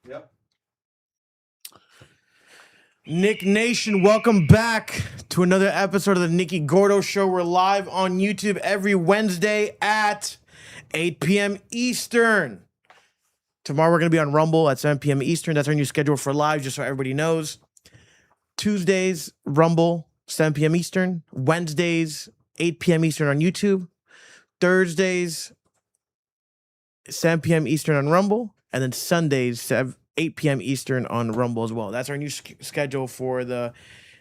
Yep. Nick Nation, welcome back to another episode of the Nicky Gordo Show. We're live on YouTube every Wednesday at 8 p.m. Eastern. Tomorrow we're going to be on Rumble at 7 p.m. Eastern. That's our new schedule for live, just so everybody knows. Tuesdays, Rumble, 7 p.m. Eastern. Wednesdays, 8 p.m. Eastern on YouTube. Thursdays, 7 p.m. Eastern on Rumble. And then Sundays, 8 p.m. Eastern on Rumble as well. That's our new schedule for the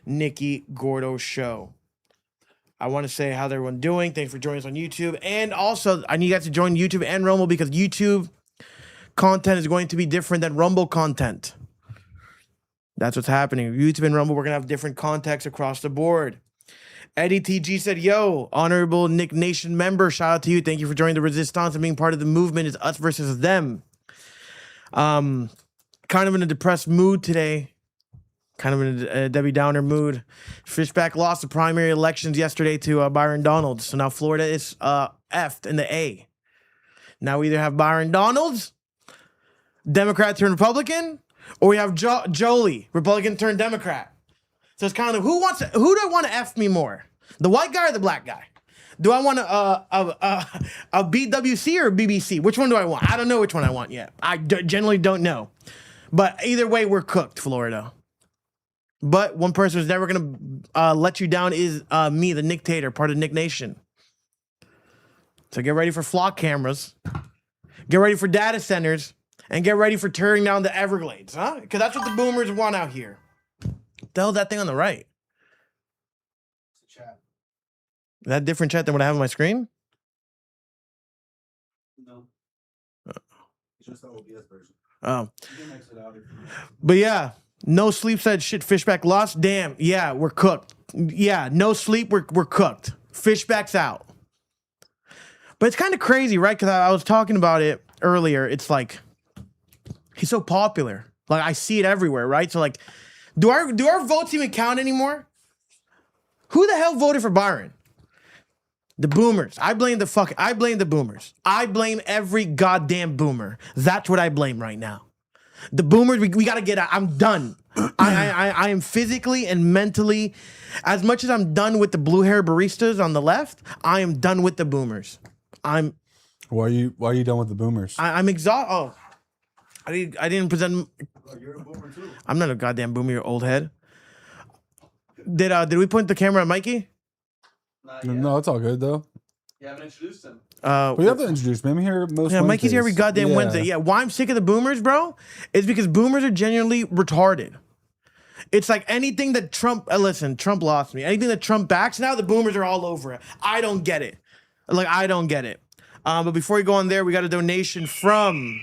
Nicky Gordo Show. I want to say how's everyone doing. Thanks for joining us on YouTube. And also, I need you guys to join YouTube and Rumble because YouTube content is going to be different than Rumble content. That's what's happening. YouTube and Rumble, we're going to have different contexts across the board. Eddie TG said, yo, honorable Nick Nation member, shout out to you. Thank you for joining the resistance and being part of the movement. It's us versus them. Kind of in a depressed mood today. Kind of in a Debbie Downer mood. Fishback lost the primary elections yesterday to Byron Donalds. So now Florida is F'd in the A. Now we either have Byron Donalds, Democrat turned Republican, or we have Jolie, Republican turned Democrat. So it's kind of who do I want to F me more? The white guy or the black guy? Do I want a BWC or a BBC? Which one do I want? I don't know which one I want yet. I generally don't know. But either way, we're cooked, Florida. But one person who's never going to let you down is me, the Nick Tater, part of Nick Nation. So get ready for flock cameras. Get ready for data centers. And get ready for tearing down the Everglades, huh? Because that's what the boomers want out here. The hell that thing on the right? It's a chat. Is that a different chat than what I have on my screen? No. It's just the OBS version. Oh. You can exit out if you want. But yeah, no sleep said shit. Fishback lost. Damn. Yeah, we're cooked. Yeah, no sleep. We're cooked. Fishback's out. But it's kind of crazy, right? Because I was talking about it earlier. It's like he's so popular. Like I see it everywhere, right? So like, do our votes even count anymore? Who the hell voted for Byron? The boomers. I blame the boomers. I blame every goddamn boomer. That's what I blame right now. The boomers, we gotta get out. I'm done. I am physically and mentally, as much as I'm done with the blue hair baristas on the left, I am done with the boomers. Why are you done with the boomers? I'm exhausted. Oh, I didn't present. Oh, you're a boomer too. I'm not a goddamn boomer, you old head. Did we point the camera at Mikey? Not yet. No, it's all good though. You haven't introduced him. We have to introduce me. I'm here most. Yeah, Mikey's here every Wednesdays. goddamn Wednesday. Yeah, why I'm sick of the boomers, bro, is because boomers are genuinely retarded. It's like anything that Trump, listen, Trump lost me. Anything that Trump backs, now the boomers are all over it. I don't get it. Like, I don't get it. But before we go on there, we got a donation from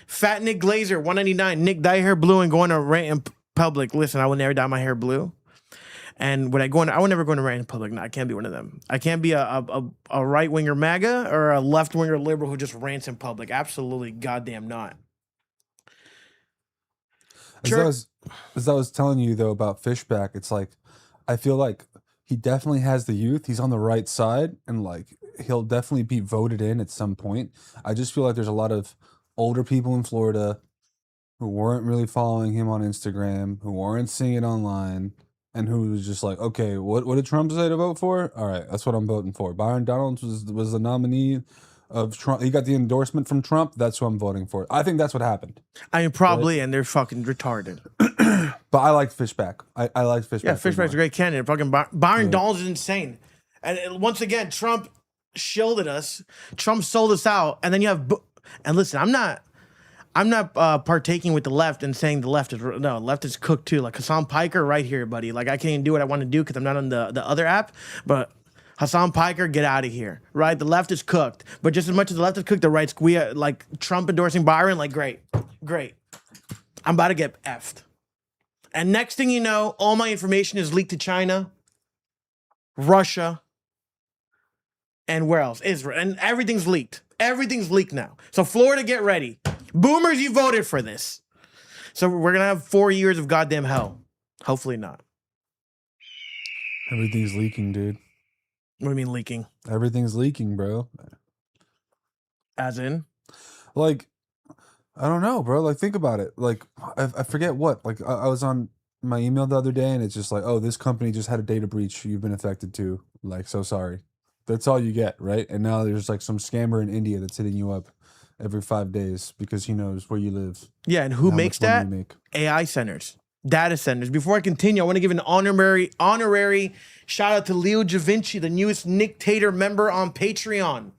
Fat Nick Glazer, $1.99. Nick, dye your hair blue and go on a rant in public. Listen, I will never dye my hair blue. And when I would never go on a rant in public. No, I can't be one of them. I can't be a right-winger MAGA or a left-winger liberal who just rants in public. Absolutely goddamn not. As I was telling you though about Fishback, it's like I feel like he definitely has the youth. He's on the right side, and like he'll definitely be voted in at some point. I just feel like there's a lot of older people in Florida who weren't really following him on Instagram, who weren't seeing it online, and who was just like, okay, what did Trump say to vote for? All right, that's what I'm voting for. Byron Donalds was the nominee of Trump. He got the endorsement from Trump. That's who I'm voting for. I think that's what happened. I mean, probably, and they're fucking retarded. But I like Fishback. I like Fishback. Yeah, Fishback's a great candidate. Fucking Byron Donalds is insane. And once again, Trump shielded us. Trump sold us out. And then you have, and listen, I'm not partaking with the left and saying the left is cooked too. Like Hassan Piker right here, buddy. Like I can't even do what I want to do because I'm not on the other app. But Hassan Piker, get out of here, right? The left is cooked. But just as much as the left is cooked, the right's like Trump endorsing Byron, like great. I'm about to get effed. And next thing you know, all my information is leaked to China, Russia, and where else? Israel. And everything's leaked. Everything's leaked now. So Florida, get ready. Boomers, you voted for this. So we're going to have 4 years of goddamn hell. Hopefully not. Everything's leaking, dude. What do you mean leaking? Everything's leaking, bro. As in? Like, I don't know, bro. Like, think about it. Like, I forget what. Like, I was on my email the other day, and it's just like, oh, this company just had a data breach. You've been affected too. Like, so sorry. That's all you get, right? And now there's like some scammer in India that's hitting you up every 5 days because he knows where you live. Yeah, and who how makes much money that? you make. AI centers, data centers. Before I continue, I want to give an honorary shout out to Leo Da Vinci, the newest Nick Tater member on Patreon.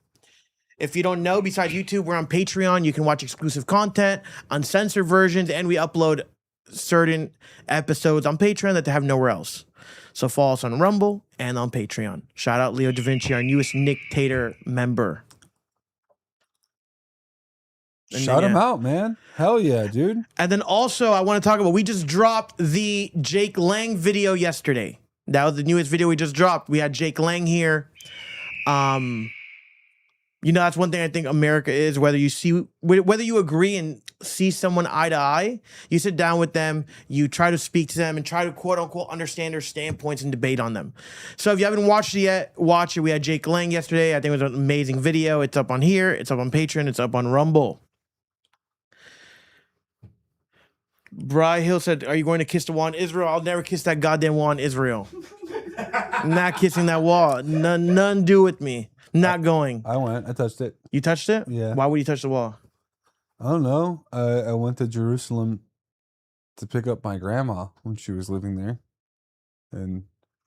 If you don't know, besides YouTube, we're on Patreon. You can watch exclusive content, uncensored versions, and we upload certain episodes on Patreon that they have nowhere else. So follow us on Rumble and on Patreon. Shout out Leo Da Vinci, our newest Nick Tater member. And Shout then, him yeah. out, man. Hell yeah, dude. And then also, I want to talk about, we just dropped the Jake Lang video yesterday. That was the newest video we just dropped. We had Jake Lang here. You know, that's one thing I think America is, whether you agree and see someone eye to eye, you sit down with them, you try to speak to them and try to quote unquote understand their standpoints and debate on them. So if you haven't watched it yet, watch it. We had Jake Lang yesterday. I think it was an amazing video. It's up on here. It's up on Patreon. It's up on Rumble. Bry Hill said, are you going to kiss the wall in Israel? I'll never kiss that goddamn wall in Israel. I'm not kissing that wall. None do with me. Not going. I went. I touched it. You touched it? Yeah. Why would you touch the wall? I don't know. I went to Jerusalem to pick up my grandma when she was living there, and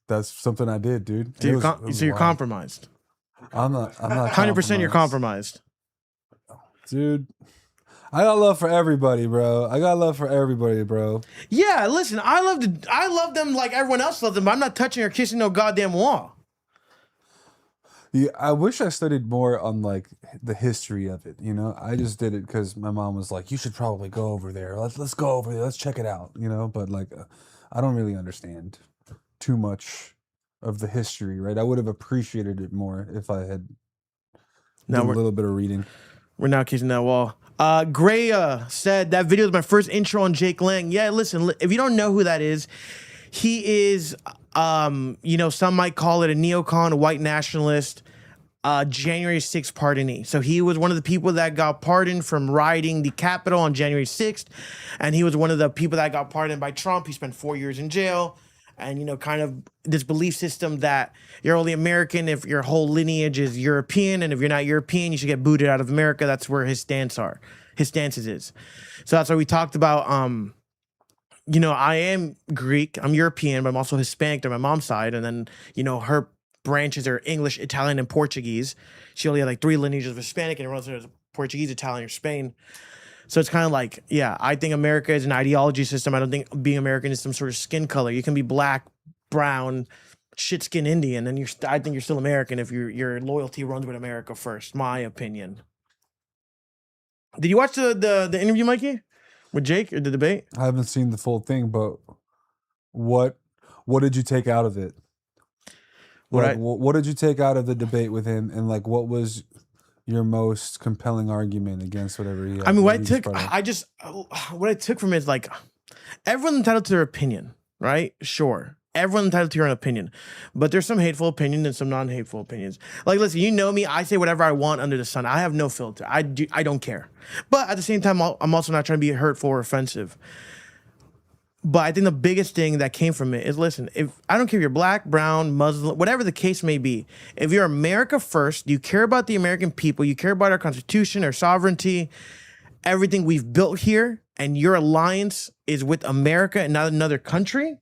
that's something I did, dude. So you're wild. compromised. I'm not 100% you're compromised. Dude. I got love for everybody, bro. Yeah, listen, I love them like everyone else loves them, but I'm not touching or kissing no goddamn wall. Yeah, I wish I studied more on like the history of it. You know, I just did it because my mom was like, "You should probably go over there. Let's go over there. Let's check it out." You know, but like, I don't really understand too much of the history, right? I would have appreciated it more if I had done a little bit of reading. We're not kissing that wall. Gray said that video is my first intro on Jake Lang. Yeah, listen, if you don't know who that is, he is, you know, some might call it a neocon, a white nationalist, January 6th pardonee. So he was one of the people that got pardoned from rioting the Capitol on January 6th. And he was one of the people that got pardoned by Trump. He spent 4 years in jail. And, you know, kind of this belief system that you're only American if your whole lineage is European. And if you're not European, you should get booted out of America. That's where his stances is. So that's what we talked about. You know, I am Greek, I'm European, but I'm also Hispanic on my mom's side. And then, you know, her branches are English, Italian, and Portuguese. She only had like 3 lineages of Hispanic, and everyone else was Portuguese, Italian, or Spain. So it's kind of like, yeah, I think America is an ideology system. I don't think being American is some sort of skin color. You can be black, brown, shit-skinned Indian, and I think you're still American if your loyalty runs with America first, my opinion. Did you watch the interview, Mikey? With Jake, or the debate? I haven't seen the full thing, but what did you take out of it? What did you take out of the debate with him, and like what was your most compelling argument against whatever he had? I mean, what I took from it is like, everyone's entitled to their opinion, right? Sure. Everyone's entitled to your own opinion, but there's some hateful opinion and some non-hateful opinions. Like, listen, you know me, I say whatever I want under the sun. I have no filter. I don't care. But at the same time, I'm also not trying to be hurtful or offensive. But I think the biggest thing that came from it is, listen, if I don't care if you're black, brown, Muslim, whatever the case may be, if you're America first, you care about the American people, you care about our Constitution, our sovereignty, everything we've built here, and your alliance is with America and not another country,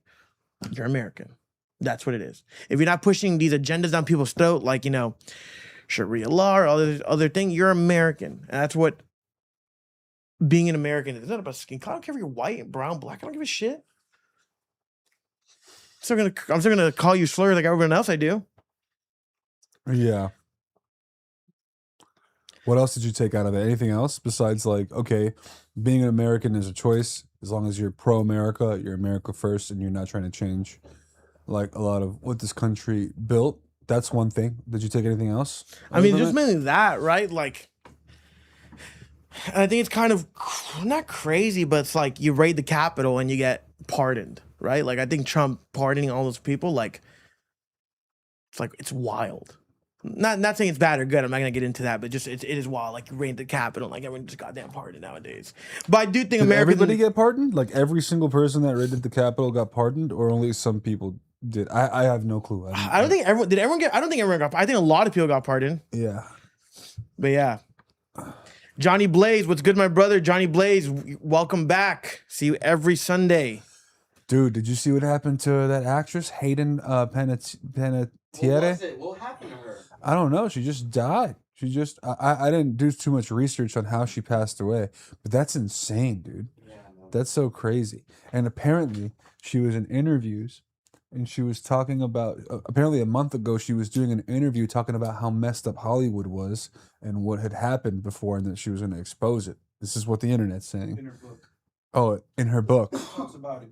you're American. That's what it is. If you're not pushing these agendas down people's throat, like, you know, Sharia law or other thing, you're American. And that's what being an American is. It's not about skin color. I don't care if you're white, brown, black. I don't give a shit. I'm still gonna call you slurs like everyone else I do. Yeah. What else did you take out of it? Anything else besides like, okay, being an American is a choice as long as you're pro-America, you're America first, and you're not trying to change like a lot of what this country built. That's one thing. Did you take anything else? I mean, just mainly that, right? Like, I think it's kind of not crazy, but it's like you raid the Capitol and you get pardoned, right? Like, I think Trump pardoning all those people, like, it's wild. Not saying it's bad or good. I'm not gonna get into that, but just it is wild. Like raid the Capitol, like everyone just goddamn pardoned nowadays. But I do think Did Americans. everybody get pardoned? Like every single person that raided the Capitol got pardoned, or only some people did? I have no clue. I don't think everyone did. Everyone get? I don't think everyone got. I think a lot of people got pardoned. Yeah. But yeah. Johnny Blaze, what's good, my brother? Johnny Blaze, welcome back. See you every Sunday. Dude, did you see what happened to that actress, Hayden Panettiere? What was it? What happened to her? I don't know. She just died. I didn't do too much research on how she passed away, but that's insane, dude. Yeah, no. That's so crazy. And apparently, she was in interviews and she was talking about, apparently a month ago, she was doing an interview talking about how messed up Hollywood was and what had happened before and that she was going to expose it. This is what the internet's saying. In her book. Oh, in her book. Talks about it.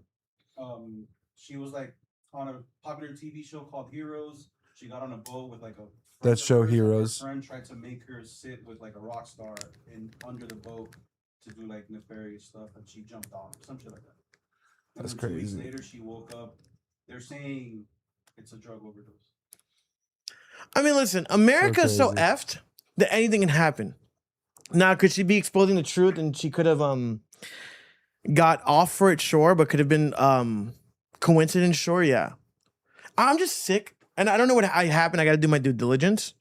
She was like on a popular TV show called Heroes. She got on a boat with like a That show Heroes. Her friend tried to make her sit with like a rock star in under the boat to do like nefarious stuff, and she jumped off, some shit like that. And That's then 2 weeks crazy. later, she woke up. They're saying it's a drug overdose. I mean, listen, America's so crazy. effed that anything can happen. Now, could she be exposing the truth and she could have got off for it? Sure, but could have been coincidence? Sure, yeah. I'm just sick, and I don't know what happened. I got to do my due diligence.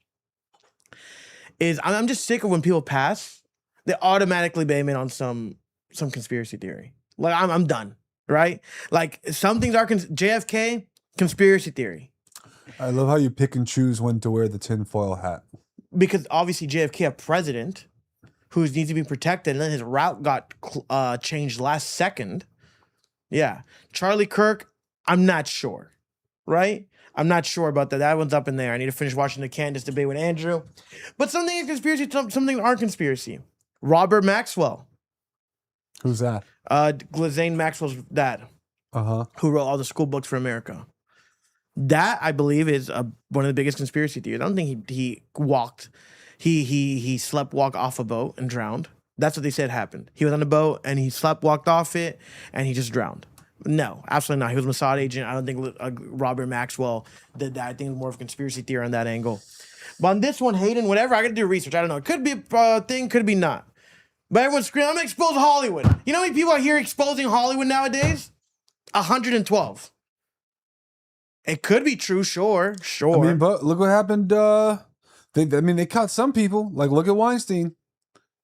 I'm just sick of when people pass, they automatically blame it on some conspiracy theory. Like I'm done, right? Like some things are JFK conspiracy theory. I love how you pick and choose when to wear the tinfoil hat. Because obviously JFK, a president who needs to be protected, and then his route got changed last second. Yeah. Charlie Kirk, I'm not sure, right? I'm not sure about that. That one's up in there. I need to finish watching the Candace debate with Andrew. But something is conspiracy, some things aren't conspiracy. Robert Maxwell. Who's that? Ghislaine Maxwell's dad, who wrote all the school books for America. That, I believe, is one of the biggest conspiracy theories. I don't think he walked, he slept walk off a boat and drowned. That's what they said happened. He was on a boat and he slept walked off it and he just drowned. No, absolutely not. He was a Mossad agent. I don't think Robert Maxwell did that. I think it was more of a conspiracy theory on that angle. But on this one, Hayden, whatever, I got to do research. I don't know. It could be a thing, could be not. But everyone's screaming, I'm going to expose Hollywood. You know how many people are here exposing Hollywood nowadays? 112. It could be true, sure. I mean, but look what happened. They caught some people. Like, look at Weinstein.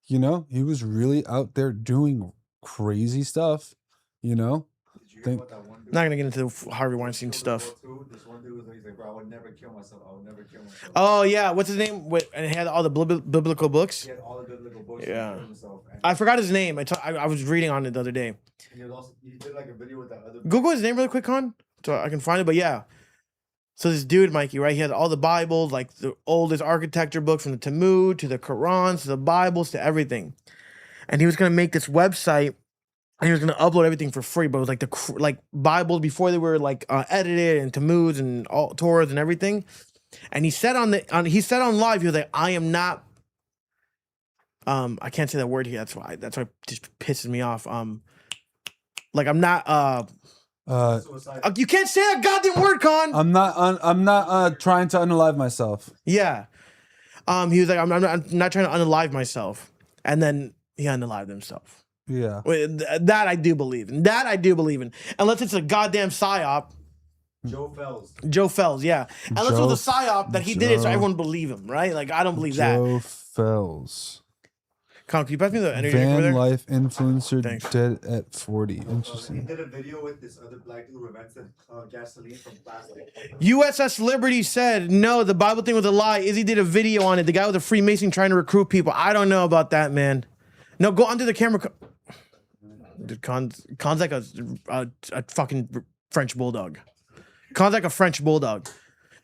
You know, he was really out there doing crazy stuff. You know, Did you hear about that one dude? Not gonna get into the Harvey Weinstein stuff. This one dude was like, bro, I would never kill myself. I would never kill myself. Oh yeah, what's his name? And he had all the biblical books. He had all the biblical books. Yeah. He killed himself. And I forgot his name. I was reading on it the other day. he did like a video with that other. Google his name really quick, Con, so I can find it. But yeah, so this dude, Mikey, right? He had all the Bibles, like the oldest architecture books from the Talmud to the Quran to the Bibles to everything, and he was gonna make this website. And he was gonna upload everything for free, but it was like the Bibles before they were like edited and Talmuds and all Torahs and everything. And he said on live, he was like, "I am not." I can't say that word here. That's why it just pisses me off. Like I'm not. You can't say a goddamn word, Con. I'm not trying to unalive myself. Yeah. He was like, I'm not trying to unalive myself, and then he unalived himself. Yeah. That I do believe in. Unless it's a goddamn psyop. Joe Fells, yeah. Unless it was a psyop that he did it so everyone believe him, right? Like, I don't believe that. Joe Fells. Con, can you pass me the energy drink over there? Van life influencer Thanks. dead at 40. He Interesting. did a video with this other black dude who invented gasoline from plastic. USS Liberty said, no, the Bible thing was a lie. Izzy did a video on it. The guy with a Freemason trying to recruit people. I don't know about that, man. No, go under the camera. Dude, Con's like a fucking French bulldog. Con's like a French bulldog.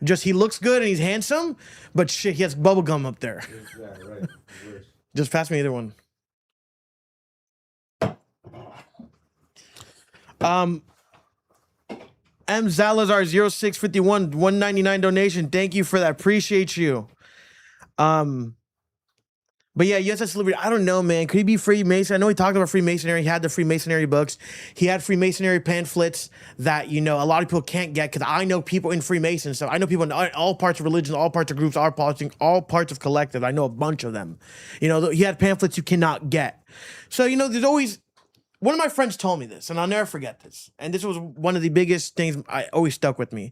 Just he looks good and he's handsome, but shit, he has bubble gum up there. Yeah, right. Just pass me either one. M Zalazar 0651 199 donation. Thank you for that. Appreciate you. But yeah, USS Liberty, I don't know, man. Could he be Freemason? I know he talked about Freemasonry. He had the Freemasonry books. He had Freemasonry pamphlets that, a lot of people can't get, because I know people in Freemason. So I know people in all parts of religion, all parts of groups, all parts of collective. I know a bunch of them. He had pamphlets you cannot get. So, there's always, one of my friends told me this, and I'll never forget this. And this was one of the biggest things I always stuck with me.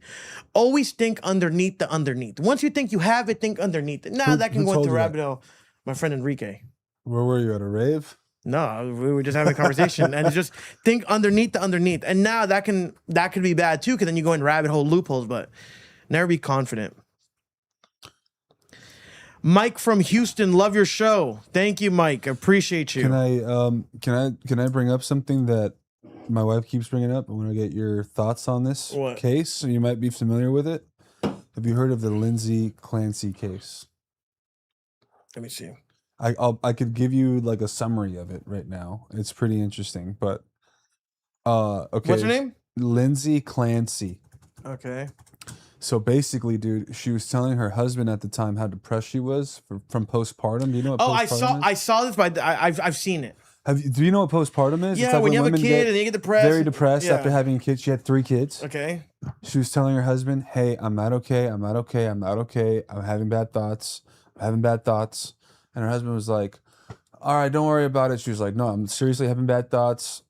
Always think underneath the underneath. Once you think you have it, think underneath it. Nah, that can go into rabbit hole. My friend Enrique. Where were you, at a rave? No, we were just having a conversation, and it's just think underneath the underneath. And now that could be bad too, because then you go in rabbit hole loopholes. But never be confident. Mike from Houston, love your show. Thank you, Mike. Appreciate you. Can I bring up something that my wife keeps bringing up? I want to get your thoughts on this case. So you might be familiar with it. Have you heard of the Lindsay Clancy case? Let me see. I could give you like a summary of it right now. It's pretty interesting, but okay. What's her name? Lindsay Clancy. Okay. So basically, dude, she was telling her husband at the time how depressed she was from postpartum. Do you know what postpartum is? I saw this, but I've seen it. Do you know what postpartum is? Yeah, when you have a kid and you get depressed. Very depressed after having a kid. She had 3 kids. Okay. She was telling her husband, "Hey, I'm not okay. I'm not okay. I'm not okay. I'm having bad thoughts. I'm having bad thoughts." And her husband was like, "All right, don't worry about it." She was like, "No, I'm seriously having bad thoughts."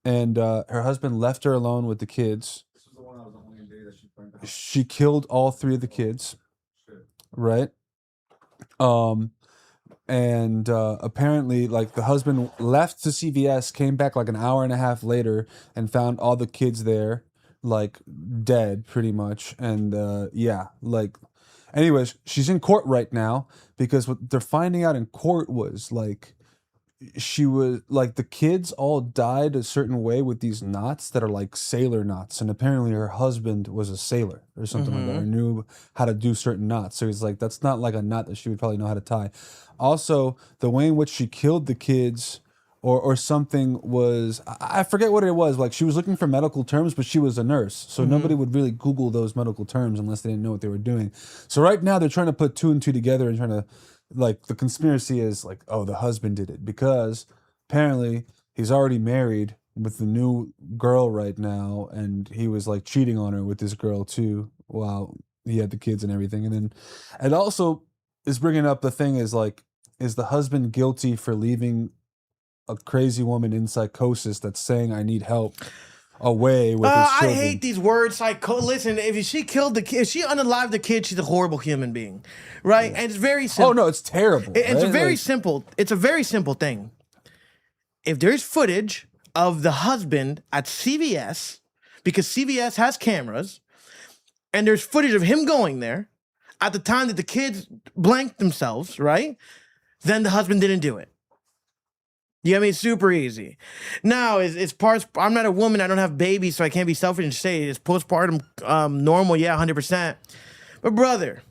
And her husband left her alone with the kids. This was the one I was on day that she killed all 3 of the kids. Right? And apparently, like, the husband left to CVS, came back like an hour and a half later, and found all the kids there, like, dead, pretty much. And yeah, like, anyways, she's in court right now because what they're finding out in court was, like, she was like, the kids all died a certain way with these knots that are like sailor knots, and apparently her husband was a sailor or something like that, or knew how to do certain knots. So he's like, that's not like a knot that she would probably know how to tie. Also, the way in which she killed the kids or something was, I forget what it was. Like, she was looking for medical terms, but she was a nurse, so nobody would really Google those medical terms unless they didn't know what they were doing. So right now they're trying to put 2 and 2 together and trying to, like, the conspiracy is like, oh, the husband did it because apparently he's already married with the new girl right now, and he was like cheating on her with this girl too while he had the kids and everything. And then it also is bringing up the thing is, like, is the husband guilty for leaving a crazy woman in psychosis that's saying I need help away with his children? I hate these words. Listen, if she killed the kid, if she unalived the kid, she's a horrible human being, right? Yeah. And it's very simple. Oh no, it's terrible. It's a very simple. It's a very simple thing. If there's footage of the husband at CVS, because CVS has cameras, and there's footage of him going there at the time that the kids blanked themselves, right? Then the husband didn't do it. You know what I mean? Super easy. Now, it's parts. I'm not a woman. I don't have babies, so I can't be selfish and say it's postpartum normal. Yeah, 100%. But brother,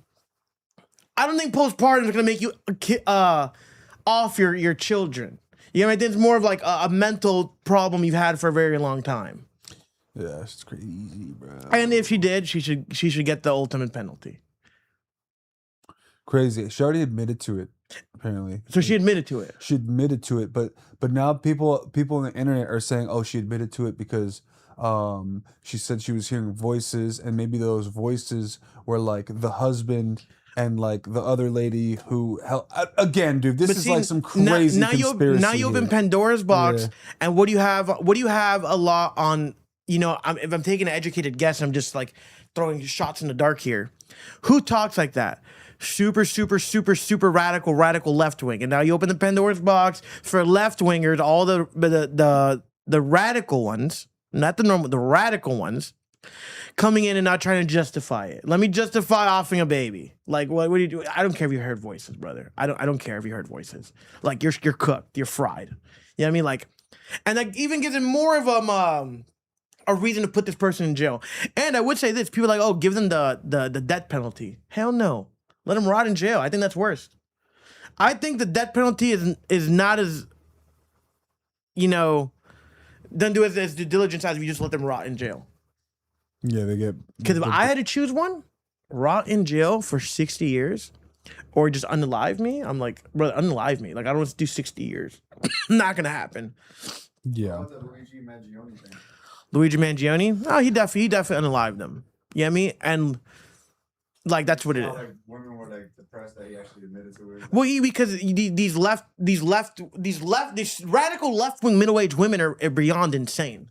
I don't think postpartum is gonna make you off your children. You know what I mean? It's more of like a mental problem you've had for a very long time. Yeah, it's crazy, bro. And if she did, she should get the ultimate penalty. Crazy. She already admitted to it, apparently. So she admitted to it. She admitted to it, but now people on the internet are saying, oh, she admitted to it because she said she was hearing voices, and maybe those voices were like the husband and like the other lady who again, dude, this is like some crazy conspiracy. Now you open Pandora's box, and what do you have? What do you have a law on? You know, if I'm taking an educated guess, I'm just like throwing shots in the dark here. Who talks like that? Super radical left wing. And now you open the Pandora's box for left wingers, all the radical ones, not the normal, the radical ones, coming in and not trying to justify it. Let me justify offing a baby. Like, what do you do? I don't care if you heard voices, brother. I don't care if you heard voices. Like, you're cooked, you're fried. You know what I mean? Like, and that even gives it more of a reason to put this person in jail. And I would say this: people are like, oh, give them the death penalty. Hell no. Let them rot in jail. I think that's worse. I think the death penalty is not as, doesn't do as due diligence as if you just let them rot in jail. Yeah, they get... Because if I had to choose one, rot in jail for 60 years, or just unalive me, I'm like, brother, unalive me. Like, I don't want to do 60 years. Not gonna happen. Yeah. What about the Luigi Mangione thing? Luigi Mangione? Oh, he definitely unalived them. You know what I mean? And like that's what it is. Like women were like depressed that he actually admitted to it. Well, because these radical left wing middle aged women are beyond insane.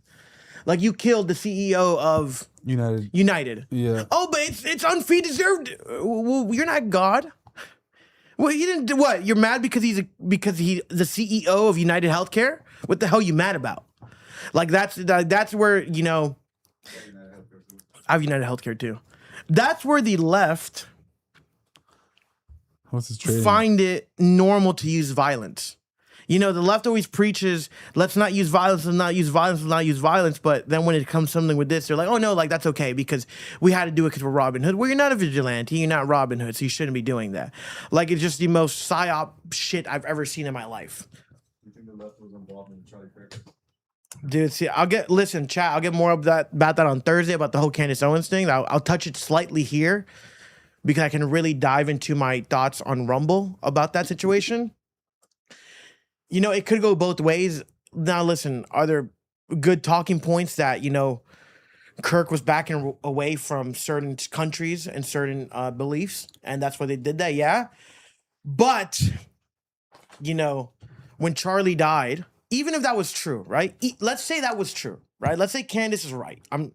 Like you killed the CEO of United. Yeah. Oh, but it's unfee deserved. Well, you're not God. Well, he didn't do what? You're mad because he's the CEO of United Healthcare? What the hell are you mad about? Like that's where, you know, I have United Healthcare too. That's where the left find it normal to use violence. You know, the left always preaches, let's not use violence, let's not use violence, let's not use violence. But then when it comes to something with this, they're like, oh no, like that's okay because we had to do it because we're Robin Hood. Well, you're not a vigilante, you're not Robin Hood, so you shouldn't be doing that. Like it's just the most psyop shit I've ever seen in my life. You think the left was involved in Charlie Kirk? Dude, see, chat, I'll get more about that on Thursday about the whole Candace Owens thing. I'll touch it slightly here because I can really dive into my thoughts on Rumble about that situation. You know, it could go both ways. Now, listen, are there good talking points that, you know, Kirk was backing away from certain countries and certain beliefs, and that's why they did that? Yeah. But, you know, when Charlie died, even if that was true, right? Let's say that was true, right? Let's say Candace is right. I'm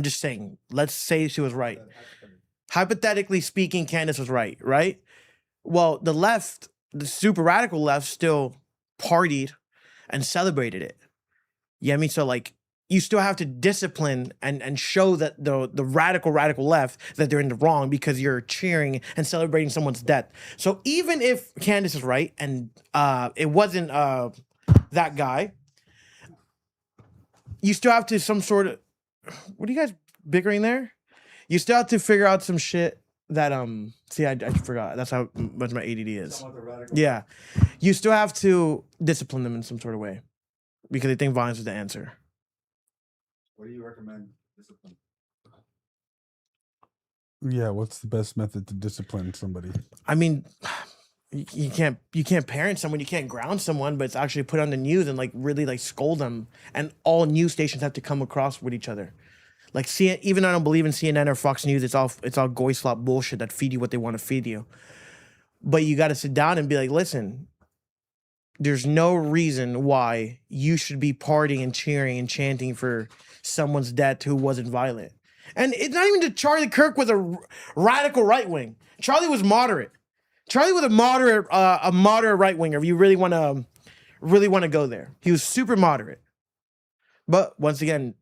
just saying, let's say she was right. Hypothetically speaking, Candace was right, right? Well, the left, the super radical left still partied and celebrated it. You know what I mean? So like you still have to discipline and show that the radical left that they're in the wrong because you're cheering and celebrating someone's death. So even if Candace is right and it wasn't that guy, you still have to some sort of, what are you guys bickering there? You still have to figure out some shit that see, I forgot. That's how much my ADD is. Yeah. You still have to discipline them in some sort of way because they think violence is the answer. What do you recommend discipline? Yeah, what's the best method to discipline somebody? I mean, you can't parent someone, you can't ground someone, but it's actually put on the news and like really like scold them. And all news stations have to come across with each other. Like even though I don't believe in CNN or Fox News, it's all goy slop bullshit that feed you what they want to feed you. But you got to sit down and be like, listen, there's no reason why you should be partying and cheering and chanting for someone's death who wasn't violent. And it's not even that Charlie Kirk was a radical right wing. Charlie was moderate. Charlie was a moderate right winger. If you really want to go there, he was super moderate. But once again,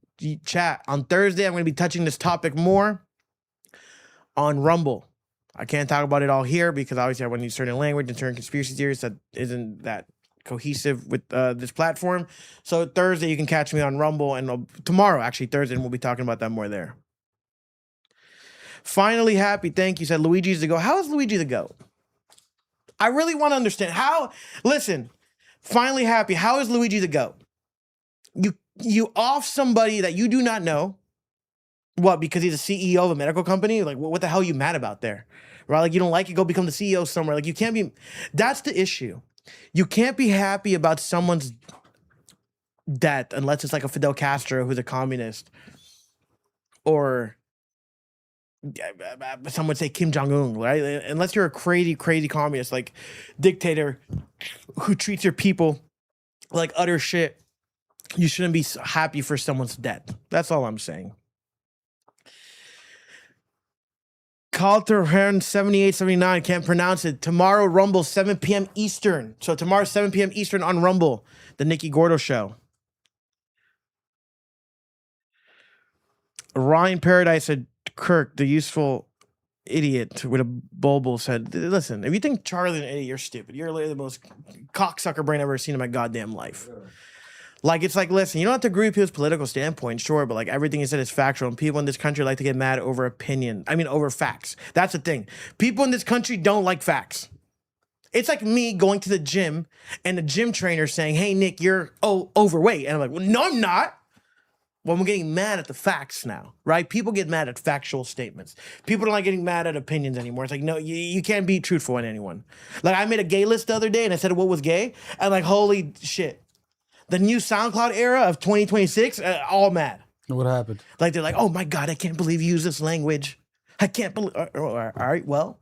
chat, on Thursday, I'm going to be touching this topic more on Rumble. I can't talk about it all here because obviously I want to use certain language and certain conspiracy theories that isn't that cohesive with this platform. So Thursday, you can catch me on Rumble, and tomorrow, actually Thursday, and we'll be talking about that more there. Finally happy, thank you, said Luigi's the GOAT. How is Luigi the GOAT? I really want to understand how. Listen, finally happy, how is Luigi the GOAT? You off somebody that you do not know. What, because he's a CEO of a medical company? Like, what the hell are you mad about there? Right? Like, you don't like it, go become the CEO somewhere. Like, you can't be, that's the issue. You can't be happy about someone's death unless it's like a Fidel Castro who's a communist. Or some would say Kim Jong-un, right? Unless you're a crazy communist, like dictator who treats your people like utter shit, you shouldn't be happy for someone's death. That's all I'm saying. Calterhern 7879, can't pronounce it. Tomorrow, Rumble, 7 p.m. Eastern. So tomorrow, 7 p.m. Eastern on Rumble, the Nicky Gordo show. Ryan Paradise said, Kirk, the useful idiot with a bulbul, said, listen, if you think Charlie's an idiot, you're stupid. You're literally the most cocksucker brain I've ever seen in my goddamn life. Yeah. Like, it's like, listen, you don't have to agree with his political standpoint, sure, but like everything he said is factual, and people in this country like to get mad over over facts. That's the thing. People in this country don't like facts. It's like me going to the gym and the gym trainer saying, hey, Nick, you're overweight. And I'm like, well, no, I'm not. Well, I'm getting mad at the facts now, right? People get mad at factual statements. People don't like getting mad at opinions anymore. It's like, no, you can't be truthful on anyone. Like, I made a gay list the other day and I said what was gay, and like, holy shit. The new SoundCloud era of 2026, all mad. What happened? Like, they're like, oh my God, I can't believe you use this language. I can't believe. All right, well,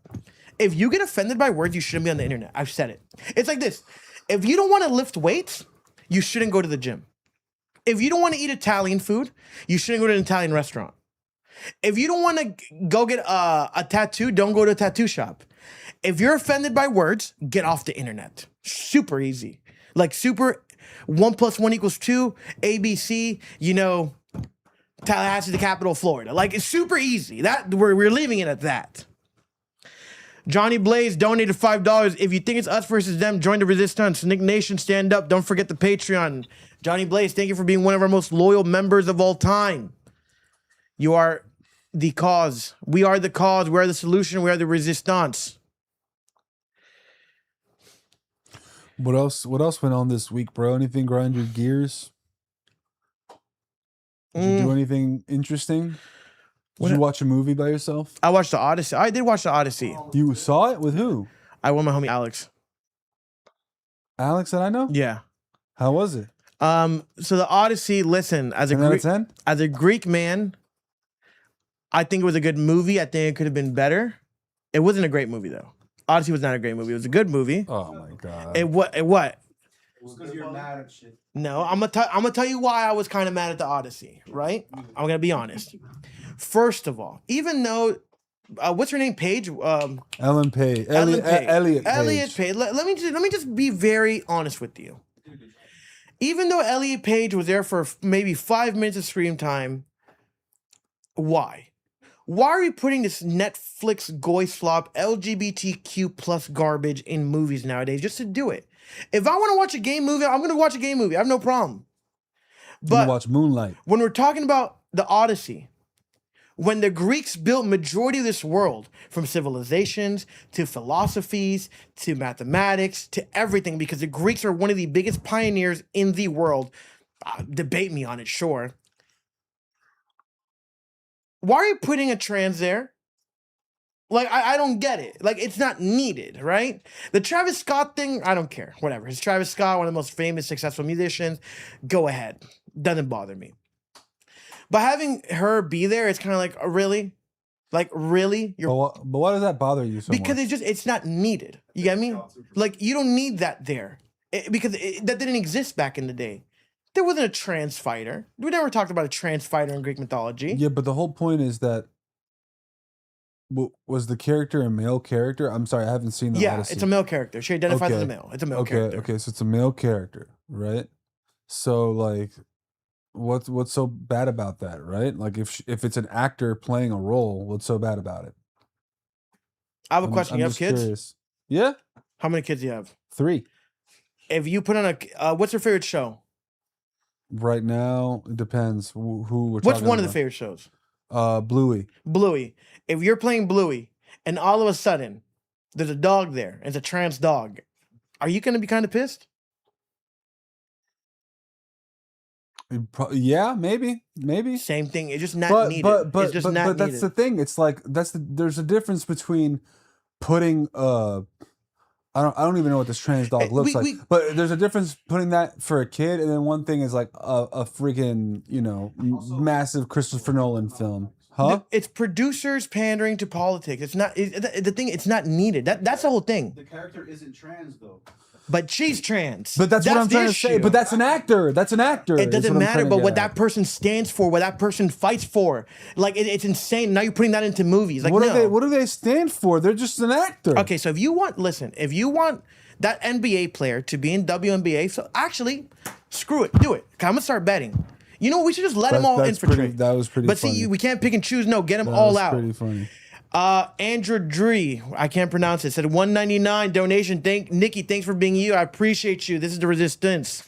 if you get offended by words, you shouldn't be on the internet. I've said it. It's like this. If you don't want to lift weights, you shouldn't go to the gym. If you don't want to eat Italian food, you shouldn't go to an Italian restaurant. If you don't want to go get a tattoo, don't go to a tattoo shop. If you're offended by words, get off the internet. Super easy. Like super 1 + 1 = 2, ABC, Tallahassee, the capital of Florida. Like, it's super easy. That we're leaving it at that. Johnny Blaze donated $5. If you think it's us versus them, join the resistance. Nick Nation, stand up. Don't forget the Patreon. Johnny Blaze, thank you for being one of our most loyal members of all time. You are the cause. We are the cause. We are the solution. We are the resistance. What else went on this week, bro? Anything grind your gears? Did you do anything interesting? Did you watch a movie by yourself? I watched The Odyssey. I did watch The Odyssey. You saw it with who? I went with my homie Alex. Alex that I know? Yeah. How was it? So The Odyssey, listen, as a 10 out of 10? as a Greek man, I think it was a good movie. I think it could have been better. It wasn't a great movie though. Odyssey was not a great movie. It was a good movie. Oh my god. It what? It's because you're mad at shit. No, I'm gonna tell you why I was kind of mad at The Odyssey, right? I'm gonna be honest. First of all, even though what's her name? Paige. Ellen Page. Ellen Page. Elliot Page. Elliot Page. Let me just be very honest with you. Even though Elliot Page was there for maybe 5 minutes of screen time, why? Why are we putting this Netflix goy slop LGBTQ plus garbage in movies nowadays just to do it? If I want to watch a gay movie, I'm going to watch a gay movie. I have no problem. But watch Moonlight. When we're talking about the Odyssey, when the Greeks built majority of this world, from civilizations to philosophies to mathematics to everything, because the Greeks are one of the biggest pioneers in the world. Debate me on it, sure. Why are you putting a trans there? Like, I don't get it. Like, it's not needed, right? The Travis Scott thing, I don't care. Whatever. It's Travis Scott, one of the most famous, successful musicians. Go ahead. Doesn't bother me. But having her be there, it's kind of like, really? Like, really? But why does that bother you so much? Because it's not needed. You get me? Like, you don't need that there. Because that didn't exist back in the day. There wasn't a trans fighter. We never talked about a trans fighter in Greek mythology. Yeah, but the whole point is that was the character a male character? I'm sorry, I haven't seen the Odyssey. It's a male character. She identifies as a male. It's a male character. Okay, so it's a male character, right? So like, what's so bad about that, right? Like if it's an actor playing a role, what's so bad about it? I have a question. You have kids? Curious. Yeah. How many kids do you have? 3. If you put on a, what's your favorite show? Right now, it depends who we're What's talking one of about. the favorite shows? Bluey. Bluey. If you're playing Bluey and all of a sudden there's a dog there, it's a trans dog, are you going to be kind of pissed? Yeah, maybe. Same thing. It's just not needed. It's just not needed. That's the thing. It's like there's a difference between putting I don't even know what this trans dog looks like. But there's a difference putting that for a kid, and then one thing is like a freaking massive Christopher Nolan film. Huh? It's producers pandering to politics. It's not the thing. It's not needed. That's the whole thing. The character isn't trans though. But she's trans. But that's what I'm trying to say. But that's an actor. That's an actor. It doesn't matter. But what that person stands for, what that person fights for, like it's insane. Now you're putting that into movies. Like what do they stand for? They're just an actor. Okay, so if you want that NBA player to be in WNBA, so actually, screw it, do it. Okay, I'm gonna start betting. You know, we should just let them all infiltrate. That was pretty. But funny. see, we can't pick and choose. No, get them all out. Pretty funny. Andrew Dree, I can't pronounce it, said $1.99 donation. Nicky, thanks for being you. I appreciate you. This is the resistance.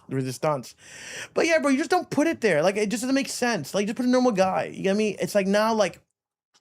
But yeah, bro, you just don't put it there. Like, it just doesn't make sense. Like, just put a normal guy. You get me? It's like now, like,